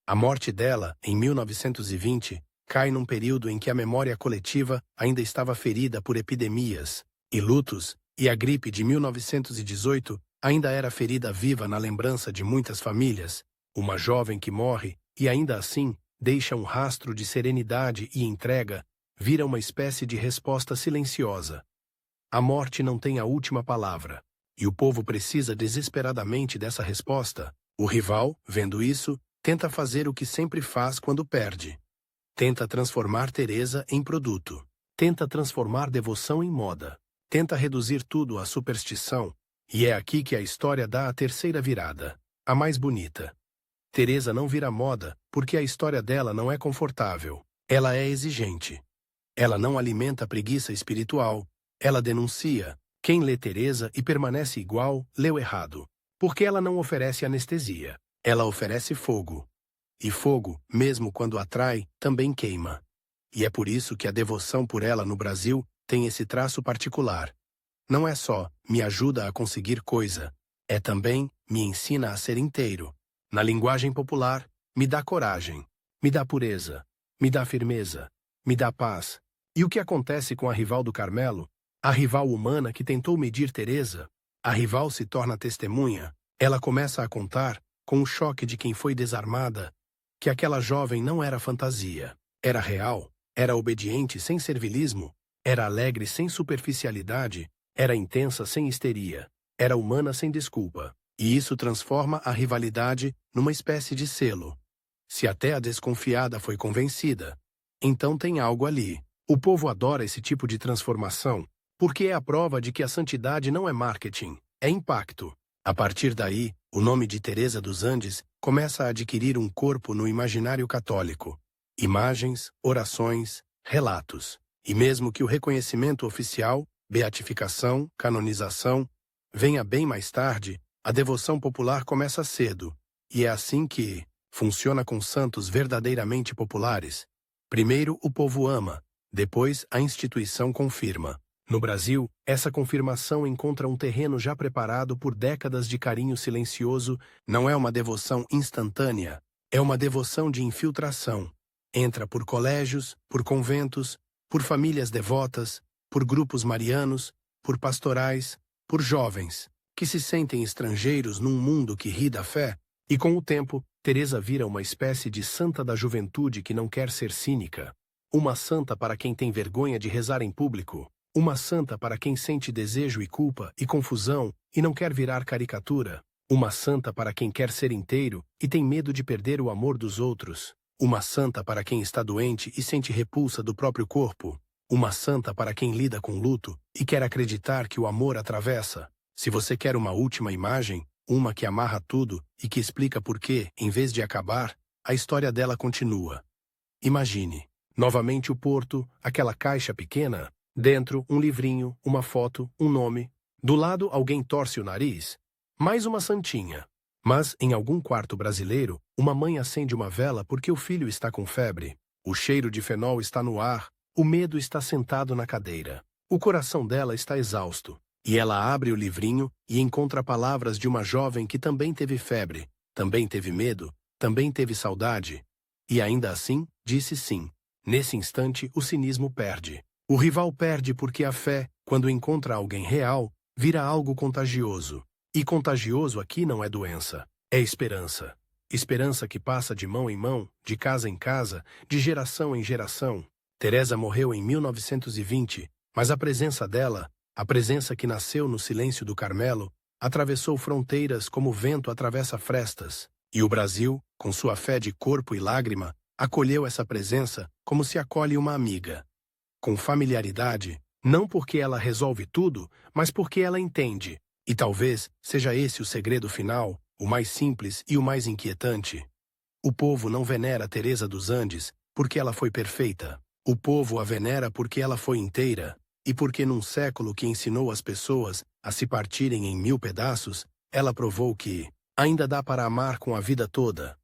A morte dela, em 1920, cai num período em que a memória coletiva ainda estava ferida por epidemias e lutos, e a gripe de 1918 ainda era ferida viva na lembrança de muitas famílias. Uma jovem que morre, e ainda assim, deixa um rastro de serenidade e entrega, vira uma espécie de resposta silenciosa. A morte não tem a última palavra, e o povo precisa desesperadamente dessa resposta. O rival, vendo isso, tenta fazer o que sempre faz quando perde. Tenta transformar Teresa em produto. Tenta transformar devoção em moda. Tenta reduzir tudo à superstição. E é aqui que a história dá a terceira virada, a mais bonita. Teresa não vira moda porque a história dela não é confortável. Ela é exigente. Ela não alimenta a preguiça espiritual. Ela denuncia. Quem lê Teresa e permanece igual, leu errado. Porque ela não oferece anestesia. Ela oferece fogo. E fogo, mesmo quando atrai, também queima. E é por isso que a devoção por ela no Brasil tem esse traço particular. Não é só me ajuda a conseguir coisa, é também me ensina a ser inteiro. Na linguagem popular, me dá coragem, me dá pureza, me dá firmeza, me dá paz. E o que acontece com a rival do Carmelo? A rival humana que tentou medir Teresa? A rival se torna testemunha. Ela começa a contar, com o choque de quem foi desarmada, que aquela jovem não era fantasia. Era real, era obediente sem servilismo, era alegre sem superficialidade, era intensa sem histeria, era humana sem desculpa. E isso transforma a rivalidade numa espécie de selo. Se até a desconfiada foi convencida, então tem algo ali. O povo adora esse tipo de transformação, porque é a prova de que a santidade não é marketing, é impacto. A partir daí, o nome de Teresa dos Andes começa a adquirir um corpo no imaginário católico. Imagens, orações, relatos. E mesmo que o reconhecimento oficial, beatificação, canonização, venha bem mais tarde, a devoção popular começa cedo. E é assim que funciona com santos verdadeiramente populares. Primeiro o povo ama, depois a instituição confirma. No Brasil, essa confirmação encontra um terreno já preparado por décadas de carinho silencioso. Não é uma devoção instantânea, é uma devoção de infiltração. Entra por colégios, por conventos, por famílias devotas, por grupos marianos, por pastorais, por jovens, que se sentem estrangeiros num mundo que ri da fé. E com o tempo, Teresa vira uma espécie de santa da juventude que não quer ser cínica. Uma santa para quem tem vergonha de rezar em público. Uma santa para quem sente desejo e culpa e confusão e não quer virar caricatura. Uma santa para quem quer ser inteiro e tem medo de perder o amor dos outros. Uma santa para quem está doente e sente repulsa do próprio corpo. Uma santa para quem lida com luto e quer acreditar que o amor atravessa. Se você quer uma última imagem, uma que amarra tudo e que explica por que, em vez de acabar, a história dela continua. Imagine, novamente o porto, aquela caixa pequena. Dentro, um livrinho, uma foto, um nome. Do lado, alguém torce o nariz. Mais uma santinha. Mas, em algum quarto brasileiro, uma mãe acende uma vela porque o filho está com febre. O cheiro de fenol está no ar. O medo está sentado na cadeira. O coração dela está exausto. E ela abre o livrinho e encontra palavras de uma jovem que também teve febre, também teve medo, também teve saudade. E ainda assim, disse sim. Nesse instante, o cinismo perde. O rival perde porque a fé, quando encontra alguém real, vira algo contagioso. E contagioso aqui não é doença, é esperança. Esperança que passa de mão em mão, de casa em casa, de geração em geração. Teresa morreu em 1920, mas a presença dela, a presença que nasceu no silêncio do Carmelo, atravessou fronteiras como o vento atravessa frestas. E o Brasil, com sua fé de corpo e lágrima, acolheu essa presença como se acolhe uma amiga. Com familiaridade, não porque ela resolve tudo, mas porque ela entende. E talvez seja esse o segredo final, o mais simples e o mais inquietante. O povo não venera Teresa dos Andes porque ela foi perfeita. O povo a venera porque ela foi inteira, e porque num século que ensinou as pessoas a se partirem em 1000 pedaços, ela provou que ainda dá para amar com a vida toda.